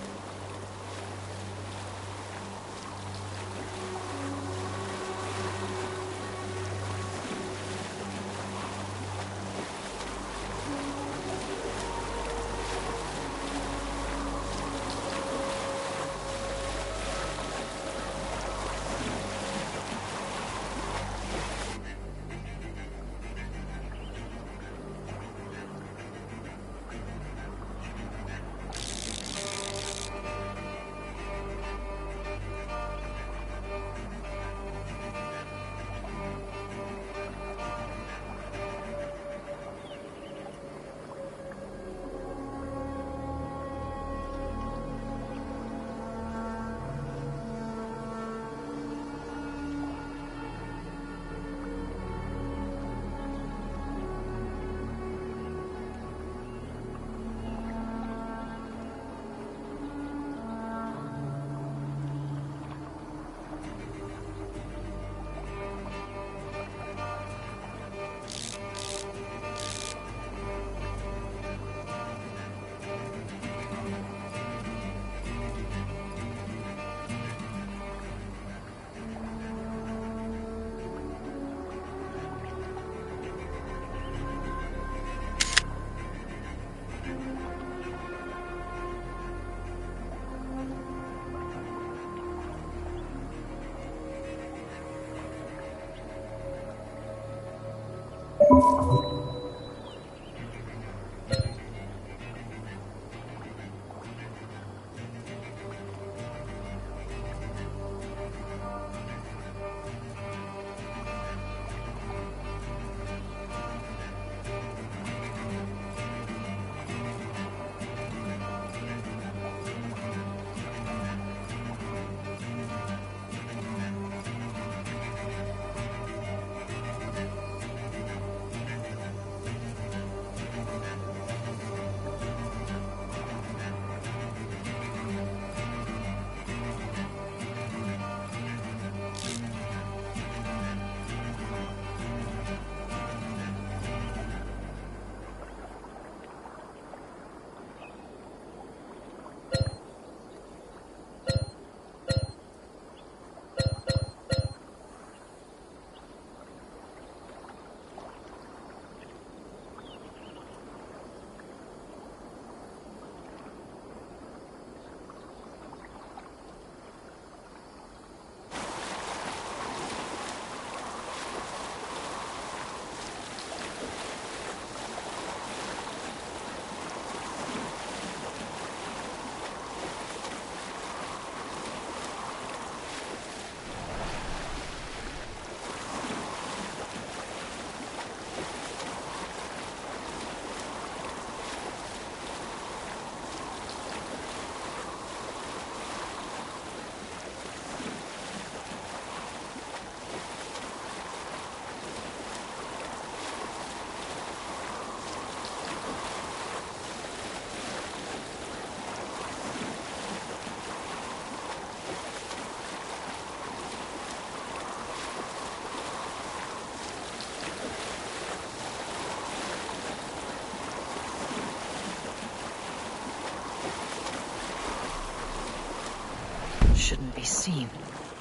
Shouldn't be seen.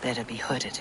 Better be hooded.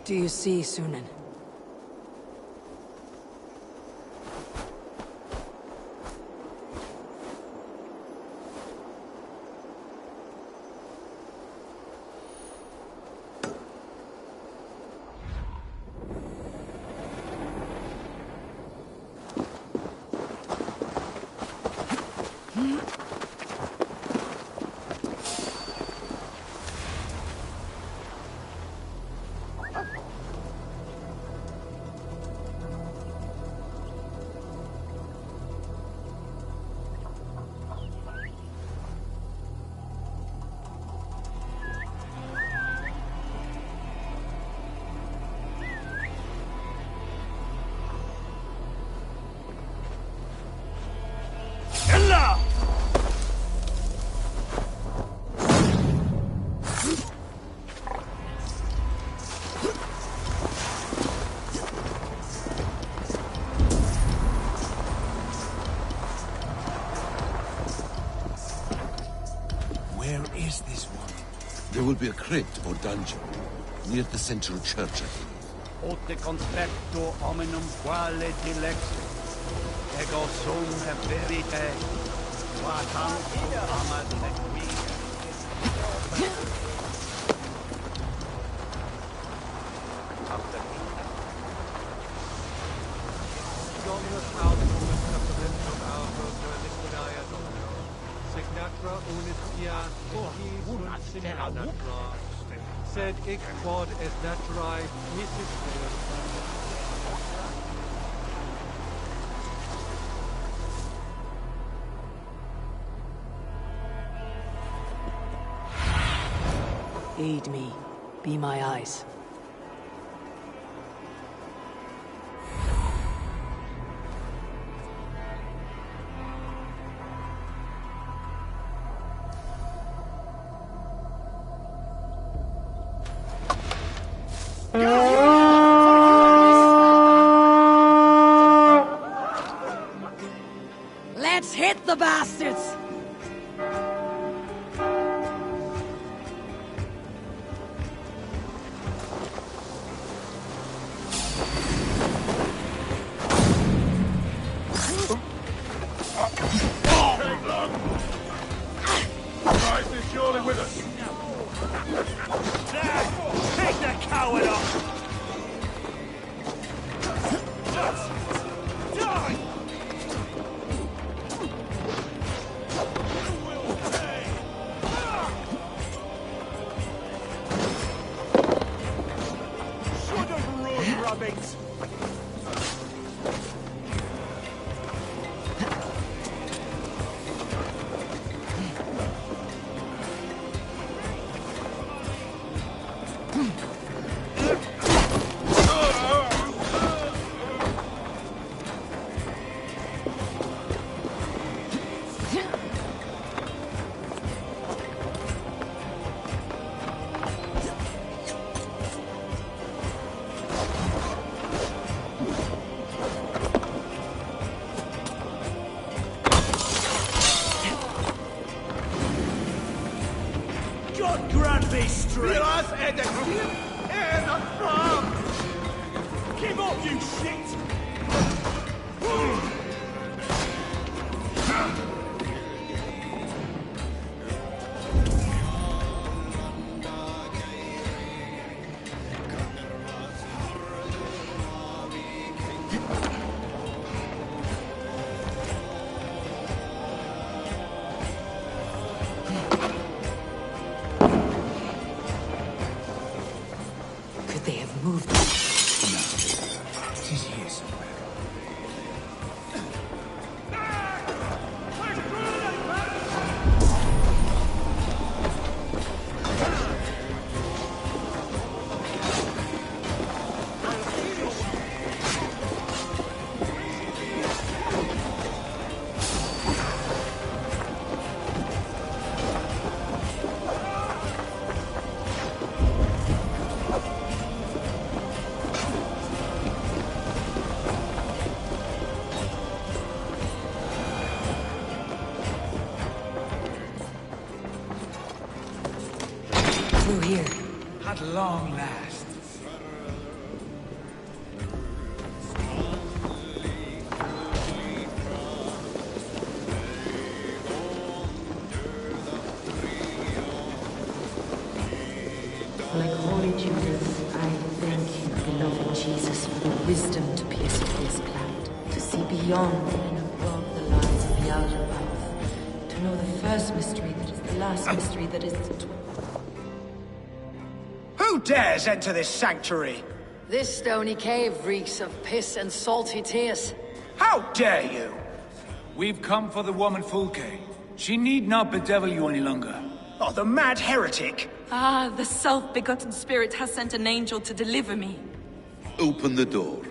What do you see, Sunan? There will be a crypt or dungeon near the central church, I think. Ote conspecto hominum quale dilexit. Ego sum e verite. Quatam amat lequi. Dominus audimus referentum autor liquidae domino. Signatra unis ia sunt simila natura. Sed hic quod est naturae misis Deus. Aid me. Be my eyes. Let's hit the bastards! Christ is surely with us. Take the coward off! Die! Should have run, rabbits! God grant me strength! Miras edecum and a farm! Give up, you shit! Could they have moved? She's here somewhere. Through here. At long last. beyond and above the lies of the outer path. To know the first mystery that is the last mystery that is the Who dares enter this sanctuary? This stony cave reeks of piss and salty tears. How dare you? We've come for the woman Fulke. She need not bedevil you any longer. Oh, the mad heretic! Ah, the self-begotten spirit has sent an angel to deliver me. Open the door.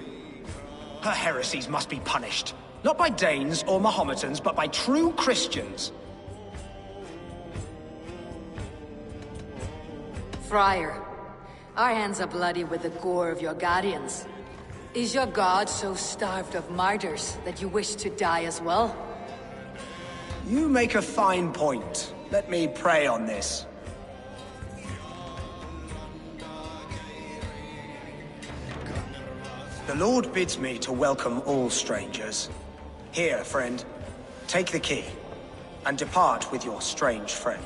Her heresies must be punished. Not by Danes or Mahometans, but by true Christians. Friar, our hands are bloody with the gore of your guardians. Is your god so starved of martyrs that you wish to die as well? You make a fine point. Let me pray on this. The Lord bids me to welcome all strangers. Here, friend, take the key, and depart with your strange friend.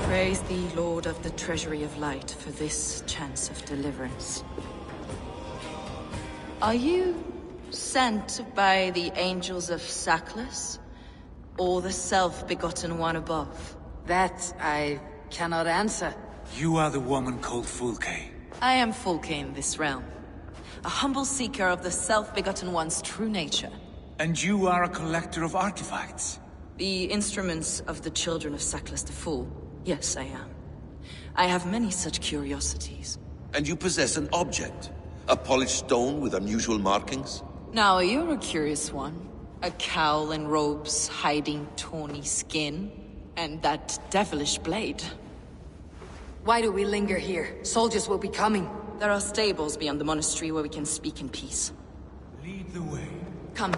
Praise thee, Lord of the Treasury of Light, for this chance of deliverance. Are you sent by the angels of Sackless, or the self-begotten one above? That I cannot answer. You are the woman called Fulke. I am Fulke in this realm, a humble seeker of the self-begotten one's true nature. And you are a collector of artifacts? The instruments of the children of Sackless the Fool. Yes, I am. I have many such curiosities. And you possess an object? A polished stone with unusual markings? Now, you're a curious one. A cowl and robes hiding tawny skin. And that devilish blade. Why do we linger here? Soldiers will be coming. There are stables beyond the monastery where we can speak in peace. Lead the way. Come.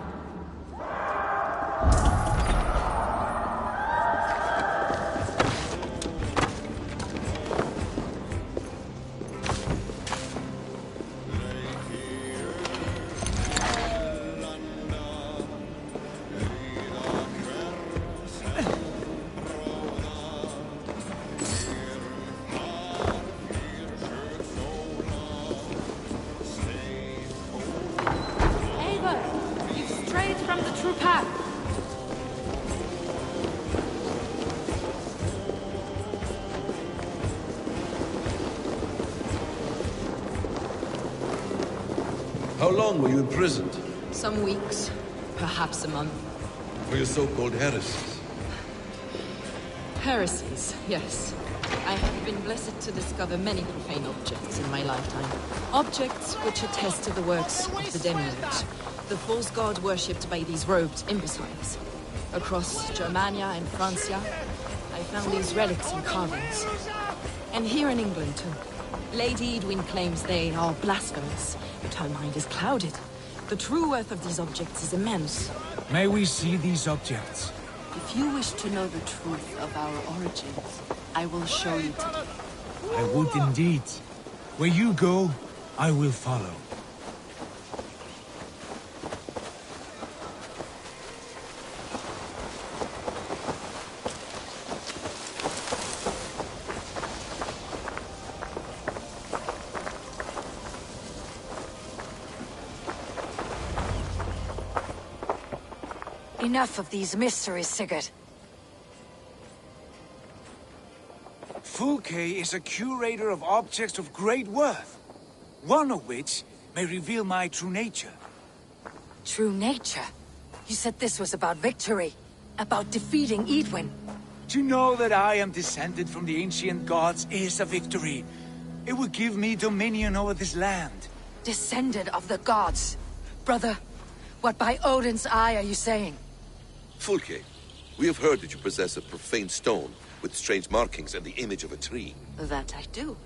How long were you imprisoned? Some weeks, perhaps a month. For your so-called heresies? Heresies, yes. I have been blessed to discover many profane objects in my lifetime. Objects which attest to the works of the demiurge, the false god worshipped by these robed imbeciles. Across Germania and Francia, I found these relics and carvings. And here in England, too. Lady Edwin claims they are blasphemous, but her mind is clouded. The true worth of these objects is immense. May we see these objects? If you wish to know the truth of our origins, I will show you today. I would indeed. Where you go, I will follow. Enough of these mysteries, Sigurd. Fulke is a curator of objects of great worth, one of which may reveal my true nature. True nature? You said this was about victory, about defeating Edwin. To know that I am descended from the ancient gods is a victory. It will give me dominion over this land. Descended of the gods? Brother, what by Odin's eye are you saying? Fulke, we have heard that you possess a profane stone with strange markings and the image of a tree. That I do.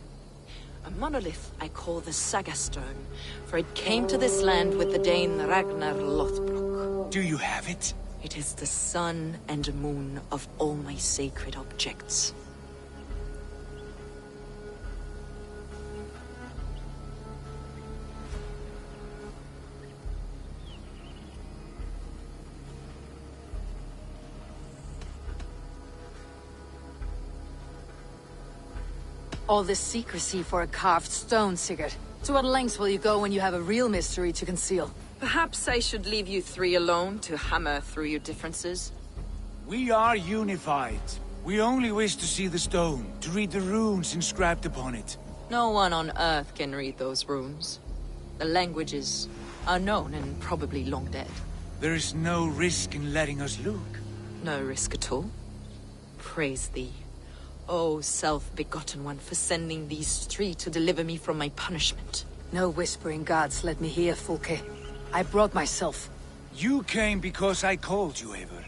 A monolith I call the Saga Stone, for it came to this land with the Dane Ragnar Lothbrok. Do you have it? It is the sun and moon of all my sacred objects. All this secrecy for a carved stone, Sigurd. To what lengths will you go when you have a real mystery to conceal? Perhaps I should leave you three alone to hammer through your differences. We are unified. We only wish to see the stone, to read the runes inscribed upon it. No one on Earth can read those runes. The language is unknown and probably long dead. There is no risk in letting us look. No risk at all. Praise thee, O self-begotten one, for sending these three to deliver me from my punishment. No whispering gods let me hear, Fulke. I brought myself. You came because I called you, Eivor.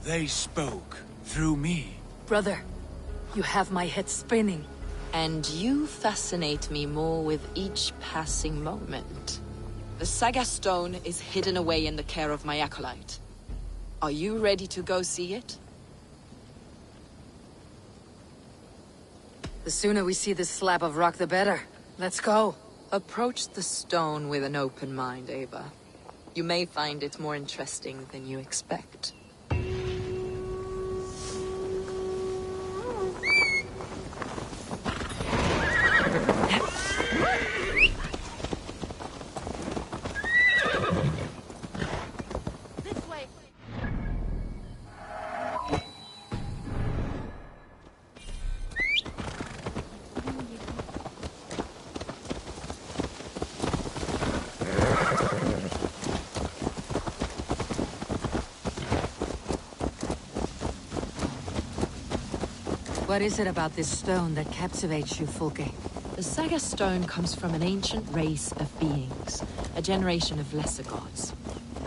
They spoke through me. Brother, you have my head spinning. And you fascinate me more with each passing moment. The Saga Stone is hidden away in the care of my acolyte. Are you ready to go see it? The sooner we see this slab of rock, the better. Let's go. Approach the stone with an open mind, Ava. You may find it more interesting than you expect. What is it about this stone that captivates you, Fulke? The Saga Stone comes from an ancient race of beings, a generation of lesser gods,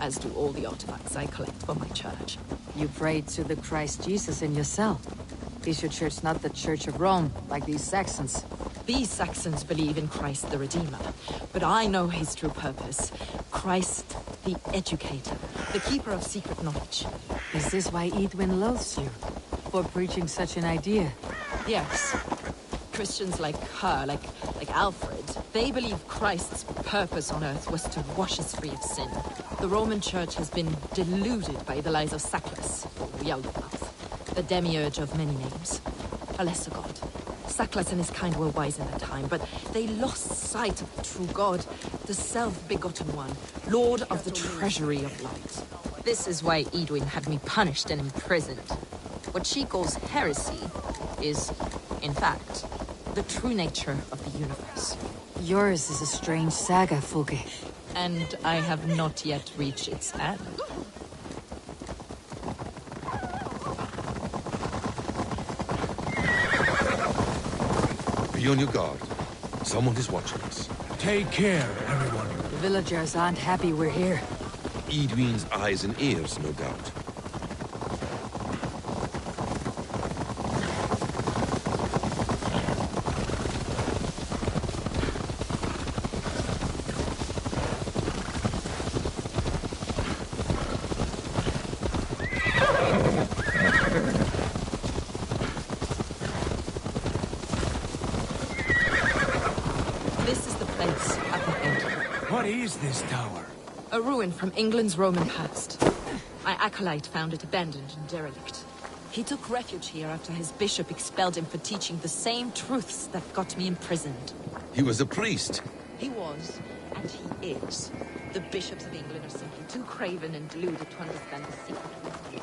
as do all the artifacts I collect for my church. You prayed to the Christ Jesus in your cell. Is your church not the Church of Rome, like these Saxons? These Saxons believe in Christ the Redeemer, but I know his true purpose. Christ the Educator, the keeper of secret knowledge. Is this why Edwin loathes you? For preaching such an idea? Yes. Christians like her, like Alfred, they believe Christ's purpose on earth was to wash us free of sin. The Roman Church has been deluded by the lies of Saclas, or Yaldabaoth, the demiurge of many names. A lesser god. Saclas and his kind were wise in their time, but they lost sight of the true God, the self-begotten one, Lord of the treasury of light. This is why Edwin had me punished and imprisoned. What she calls heresy is, in fact, the true nature of the universe. Yours is a strange saga, Fulke. And I have not yet reached its end. Be on your guard. Someone is watching us. Take care, everyone. The villagers aren't happy we're here. Edwin's eyes and ears, no doubt. What is this tower? A ruin from England's Roman past. My acolyte found it abandoned and derelict. He took refuge here after his bishop expelled him for teaching the same truths that got me imprisoned. He was a priest. He was, and he is. The bishops of England are simply too craven and deluded to understand the secret wisdom.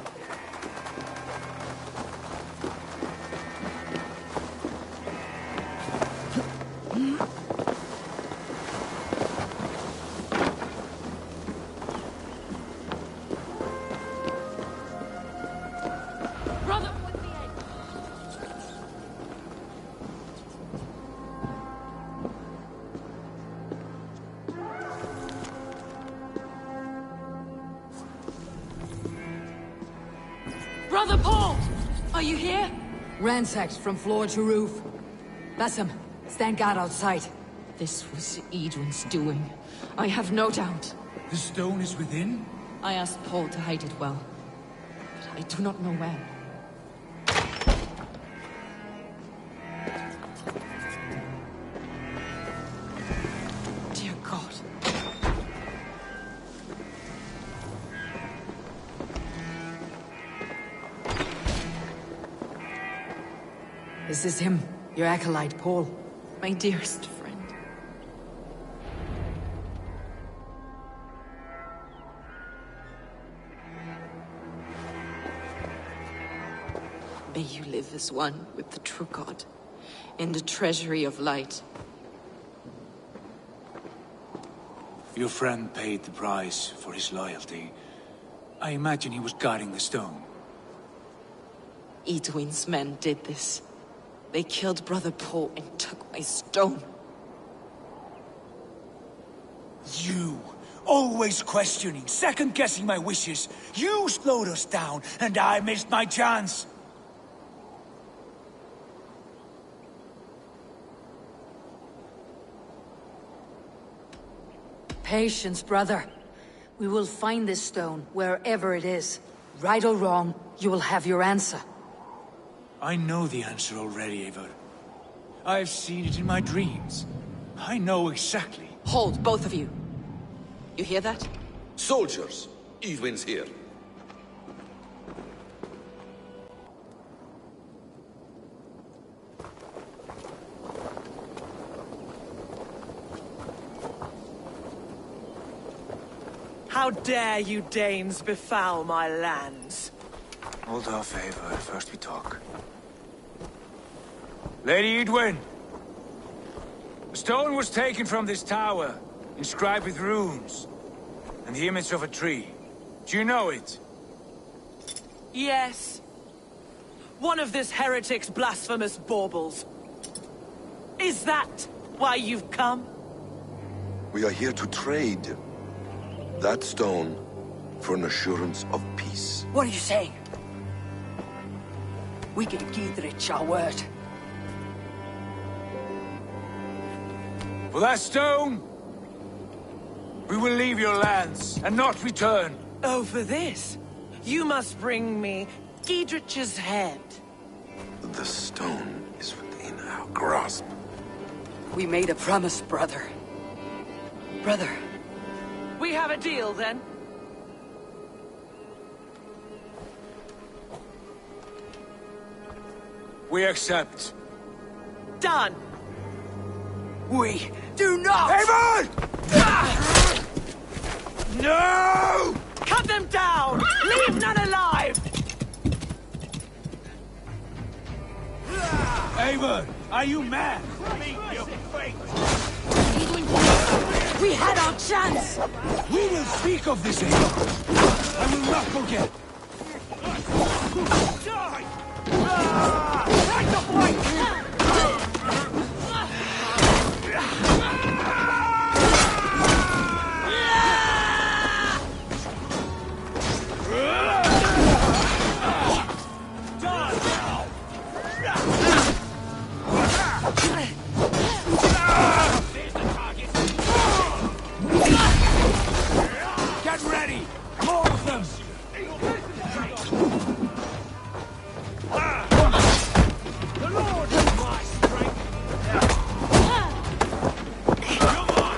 Brother Paul! Are you here? Ransacked from floor to roof. Bassam, stand guard outside. This was Edwin's doing. I have no doubt. The stone is within? I asked Paul to hide it well, but I do not know where. Dear God. Is this him? Your acolyte, Paul. My dearest friend. May you live as one with the true God, in the treasury of light. Your friend paid the price for his loyalty. I imagine he was guarding the stone. Edwin's men did this. They killed Brother Paul and took my stone. You! Always questioning, second-guessing my wishes. You slowed us down, and I missed my chance. Patience, brother. We will find this stone, wherever it is. Right or wrong, you will have your answer. I know the answer already, Eivor. I've seen it in my dreams. I know exactly. Hold, both of you. You hear that? Soldiers! Edwin's here. How dare you Danes befoul my lands? Hold off, Eivor. First we talk. Lady Edwin! The stone was taken from this tower, inscribed with runes, and the image of a tree. Do you know it? Yes. One of this heretic's blasphemous baubles. Is that why you've come? We are here to trade. That stone for an assurance of peace. What are you saying? We gave Giedrich our word. For that stone, we will leave your lands and not return. Oh, for this? You must bring me Giedrich's head. The stone is within our grasp. We made a promise, brother. Brother. We have a deal, then? We accept. Done! We do not! Eivor! No! Cut them down! Leave none alive! Eivor, are you mad? We had our chance! We will speak of this, Eivor. I will not forget. Right to fight! Get ready! More of them! The Lord is my strength! Come on!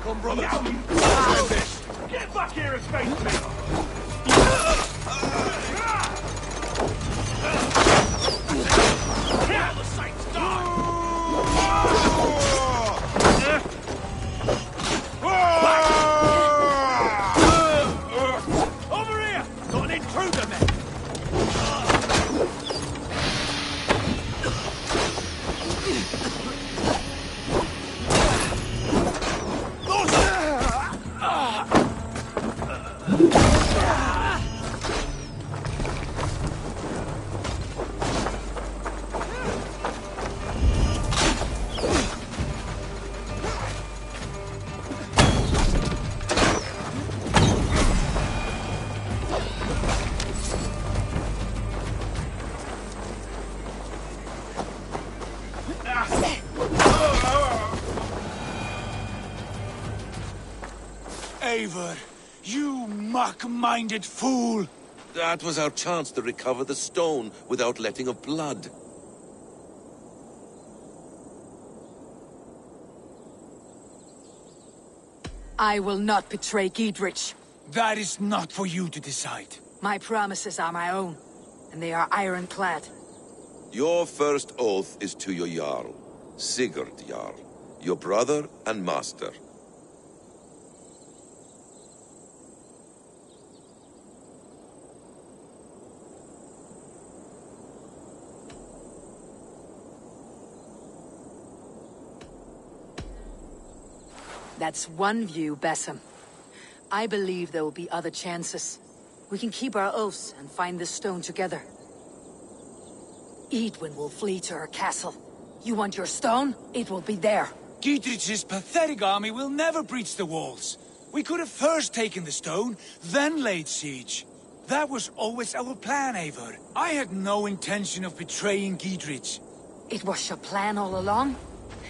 Come, brother! Get back here and face me! All the saints die! Over here! Got an intruder, man! Eivor, you mock-minded fool! That was our chance to recover the stone without letting of blood. I will not betray Giedrich. That is not for you to decide. My promises are my own. and they are ironclad. Your first oath is to your Jarl, Sigurd Jarl, your brother and master. That's one view, Basim. I believe there will be other chances. We can keep our oaths and find this stone together. Edwin will flee to her castle. You want your stone? It will be there. Gidrich's pathetic army will never breach the walls. We could have first taken the stone, then laid siege. That was always our plan, Eivor. I had no intention of betraying Gidrich. It was your plan all along?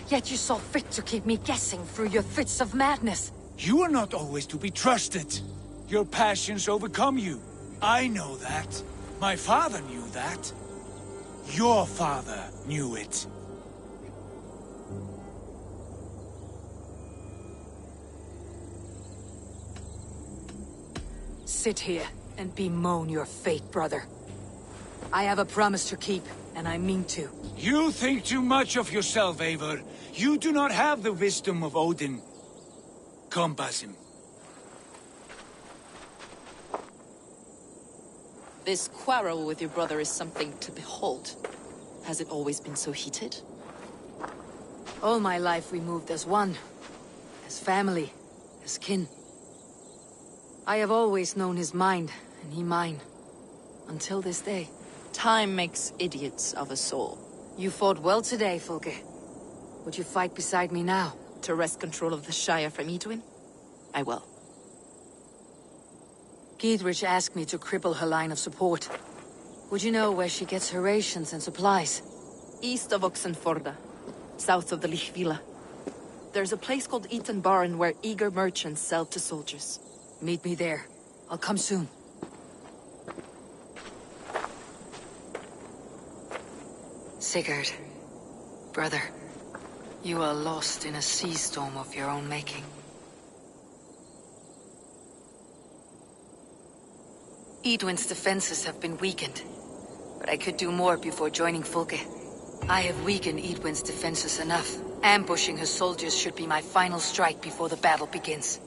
Yet you saw fit to keep me guessing through your fits of madness. You are not always to be trusted. Your passions overcome you. I know that. My father knew that. Your father knew it. Sit here and bemoan your fate, brother. I have a promise to keep, and I mean to. You think too much of yourself, Eivor. You do not have the wisdom of Odin. Come, Basim. This quarrel with your brother is something to behold. Has it always been so heated? All my life we moved as one. As family. As kin. I have always known his mind, and he mine. Until this day. Time makes idiots of us all. You fought well today, Fulke. Would you fight beside me now? To wrest control of the Shire from Edwin? I will. Gidrich asked me to cripple her line of support. Would you know where she gets her rations and supplies? East of Oxenforda, south of the Lichvila. There's a place called Eaton Barn where eager merchants sell to soldiers. Meet me there. I'll come soon. Sigurd, brother, you are lost in a sea storm of your own making. Edwin's defenses have been weakened, but I could do more before joining Fulke. I have weakened Edwin's defenses enough. Ambushing her soldiers should be my final strike before the battle begins.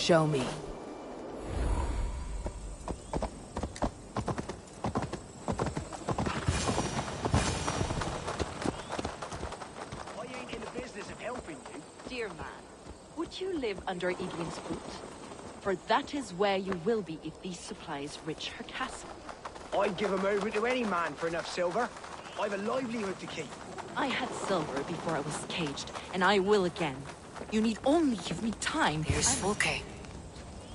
show me. I ain't in the business of helping you. Dear man, would you live under Edwin's boot? For that is where you will be if these supplies reach her castle. I'd give 'em over to any man for enough silver. I've a livelihood to keep. I had silver before I was caged, and I will again. You need only give me time. Here's Fulke.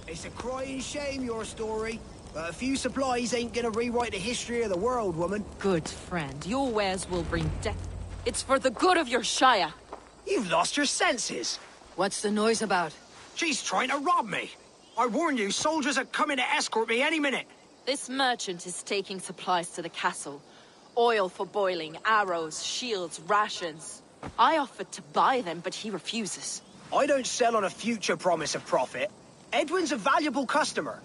It's a crying shame, your story. But a few supplies ain't gonna rewrite the history of the world, woman. Good friend, your wares will bring death. It's for the good of your shire. You've lost your senses. What's the noise about? She's trying to rob me. I warn you, soldiers are coming to escort me any minute. This merchant is taking supplies to the castle. Oil for boiling, arrows, shields, rations. I offered to buy them, but he refuses. I don't sell on a future promise of profit. Edwin's a valuable customer.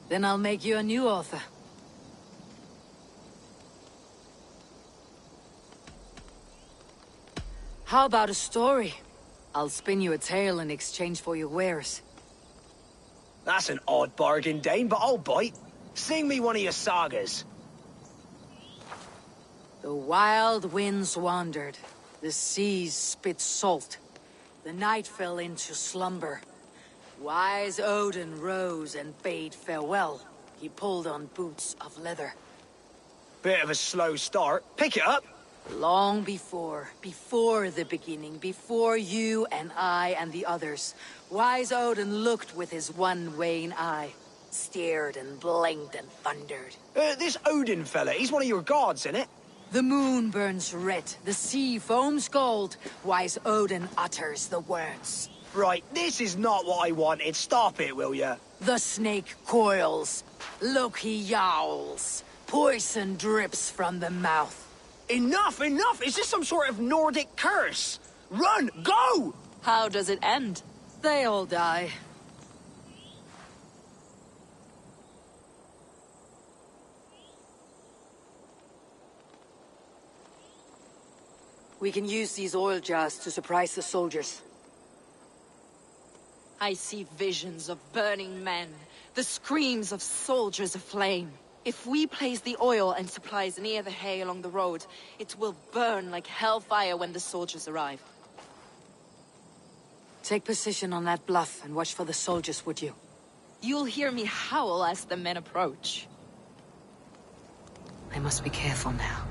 Then I'll make you a new author. How about a story? I'll spin you a tale in exchange for your wares. That's an odd bargain, Dane, but I'll bite. Sing me one of your sagas. The wild winds wandered. The seas spit salt. The night fell into slumber. Wise Odin rose and bade farewell. He pulled on boots of leather. Bit of a slow start. Pick it up. Long before the beginning, before you and I and the others, Wise Odin looked with his one vain eye, stared and blinked and thundered. This Odin fella, he's one of your gods, isn't it? The moon burns red, the sea foams gold, Wise Odin utters the words. Right, this is not what I wanted. Stop it, will ya? The snake coils, Loki yowls, poison drips from the mouth. Enough, enough! Is this some sort of Nordic curse? Run! Go! How does it end? They all die. We can use these oil jars to surprise the soldiers. I see visions of burning men, the screams of soldiers aflame. If we place the oil and supplies near the hay along the road, it will burn like hellfire when the soldiers arrive. Take position on that bluff and watch for the soldiers, would you? You'll hear me howl as the men approach. I must be careful now.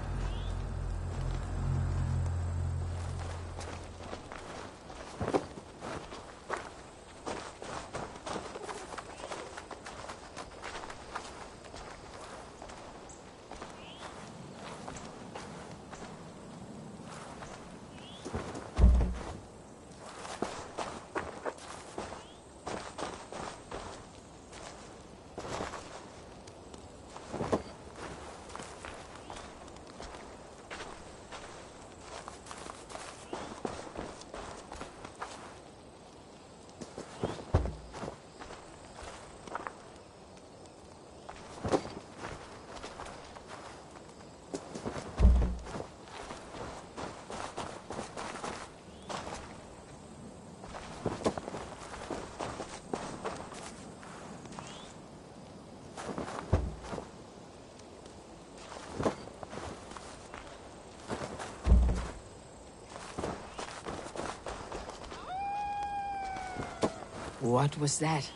What was that?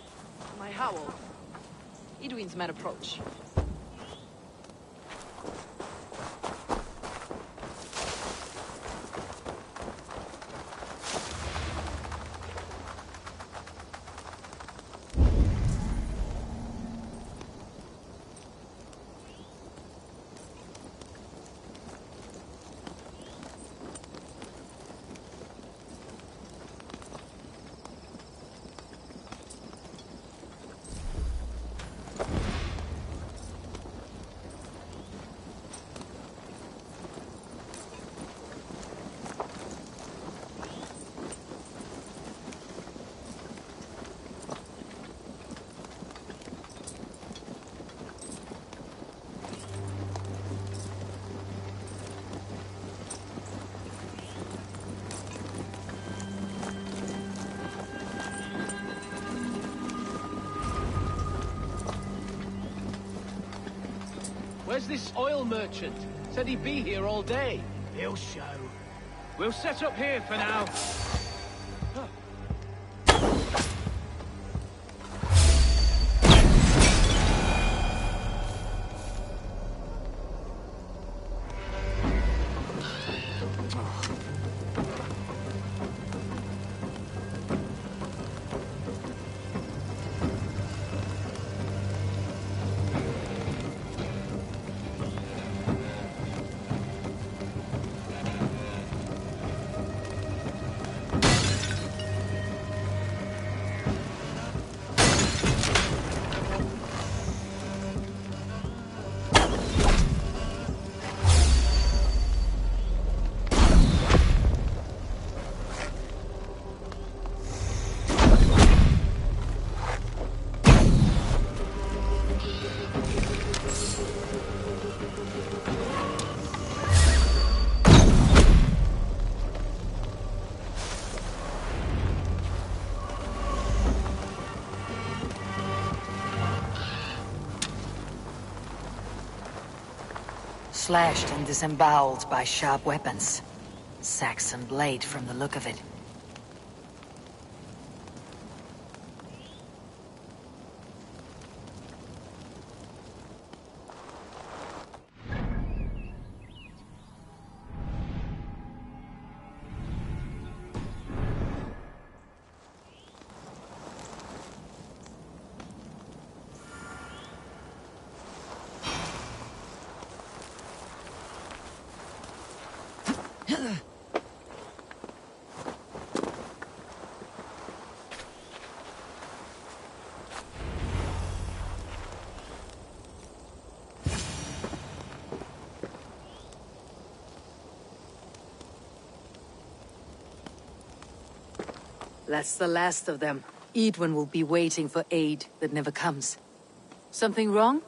My howl. Edwin's men approach. this oil merchant? Said he'd be here all day. He'll show. We'll set up here for now. Slashed and disemboweled by sharp weapons. Saxon blade from the look of it. That's the last of them. Edwin will be waiting for aid that never comes. Something wrong?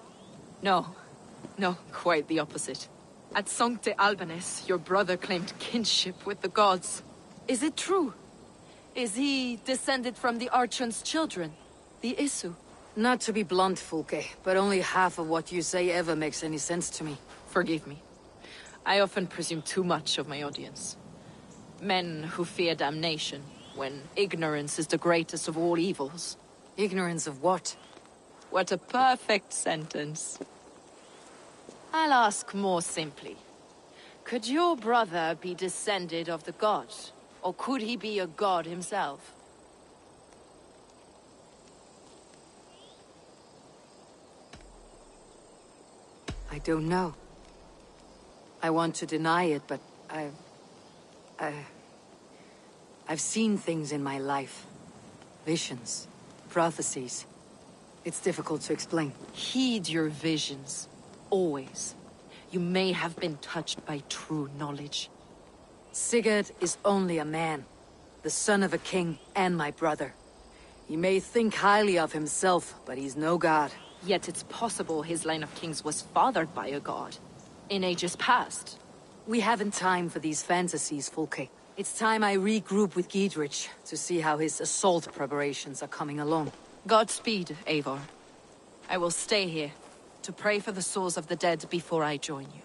No. No, quite the opposite. At Sancte Albanes, your brother claimed kinship with the gods. Is it true? Is he descended from the Archon's children, the Isu? Not to be blunt, Fulke, but only half of what you say ever makes any sense to me. Forgive me. I often presume too much of my audience. Men who fear damnation, when ignorance is the greatest of all evils. Ignorance of what? What a perfect sentence. I'll ask more simply. Could your brother be descended of the gods? Or could he be a god himself? I don't know. I want to deny it, but I've seen things in my life. Visions, prophecies. It's difficult to explain. Heed your visions. Always. You may have been touched by true knowledge. Sigurd is only a man. The son of a king and my brother. He may think highly of himself, but he's no god. Yet it's possible his line of kings was fathered by a god. In ages past. We haven't time for these fantasies, Fulke. It's time I regroup with Giedrich to see how his assault preparations are coming along. Godspeed, Eivor. I will stay here to pray for the souls of the dead before I join you.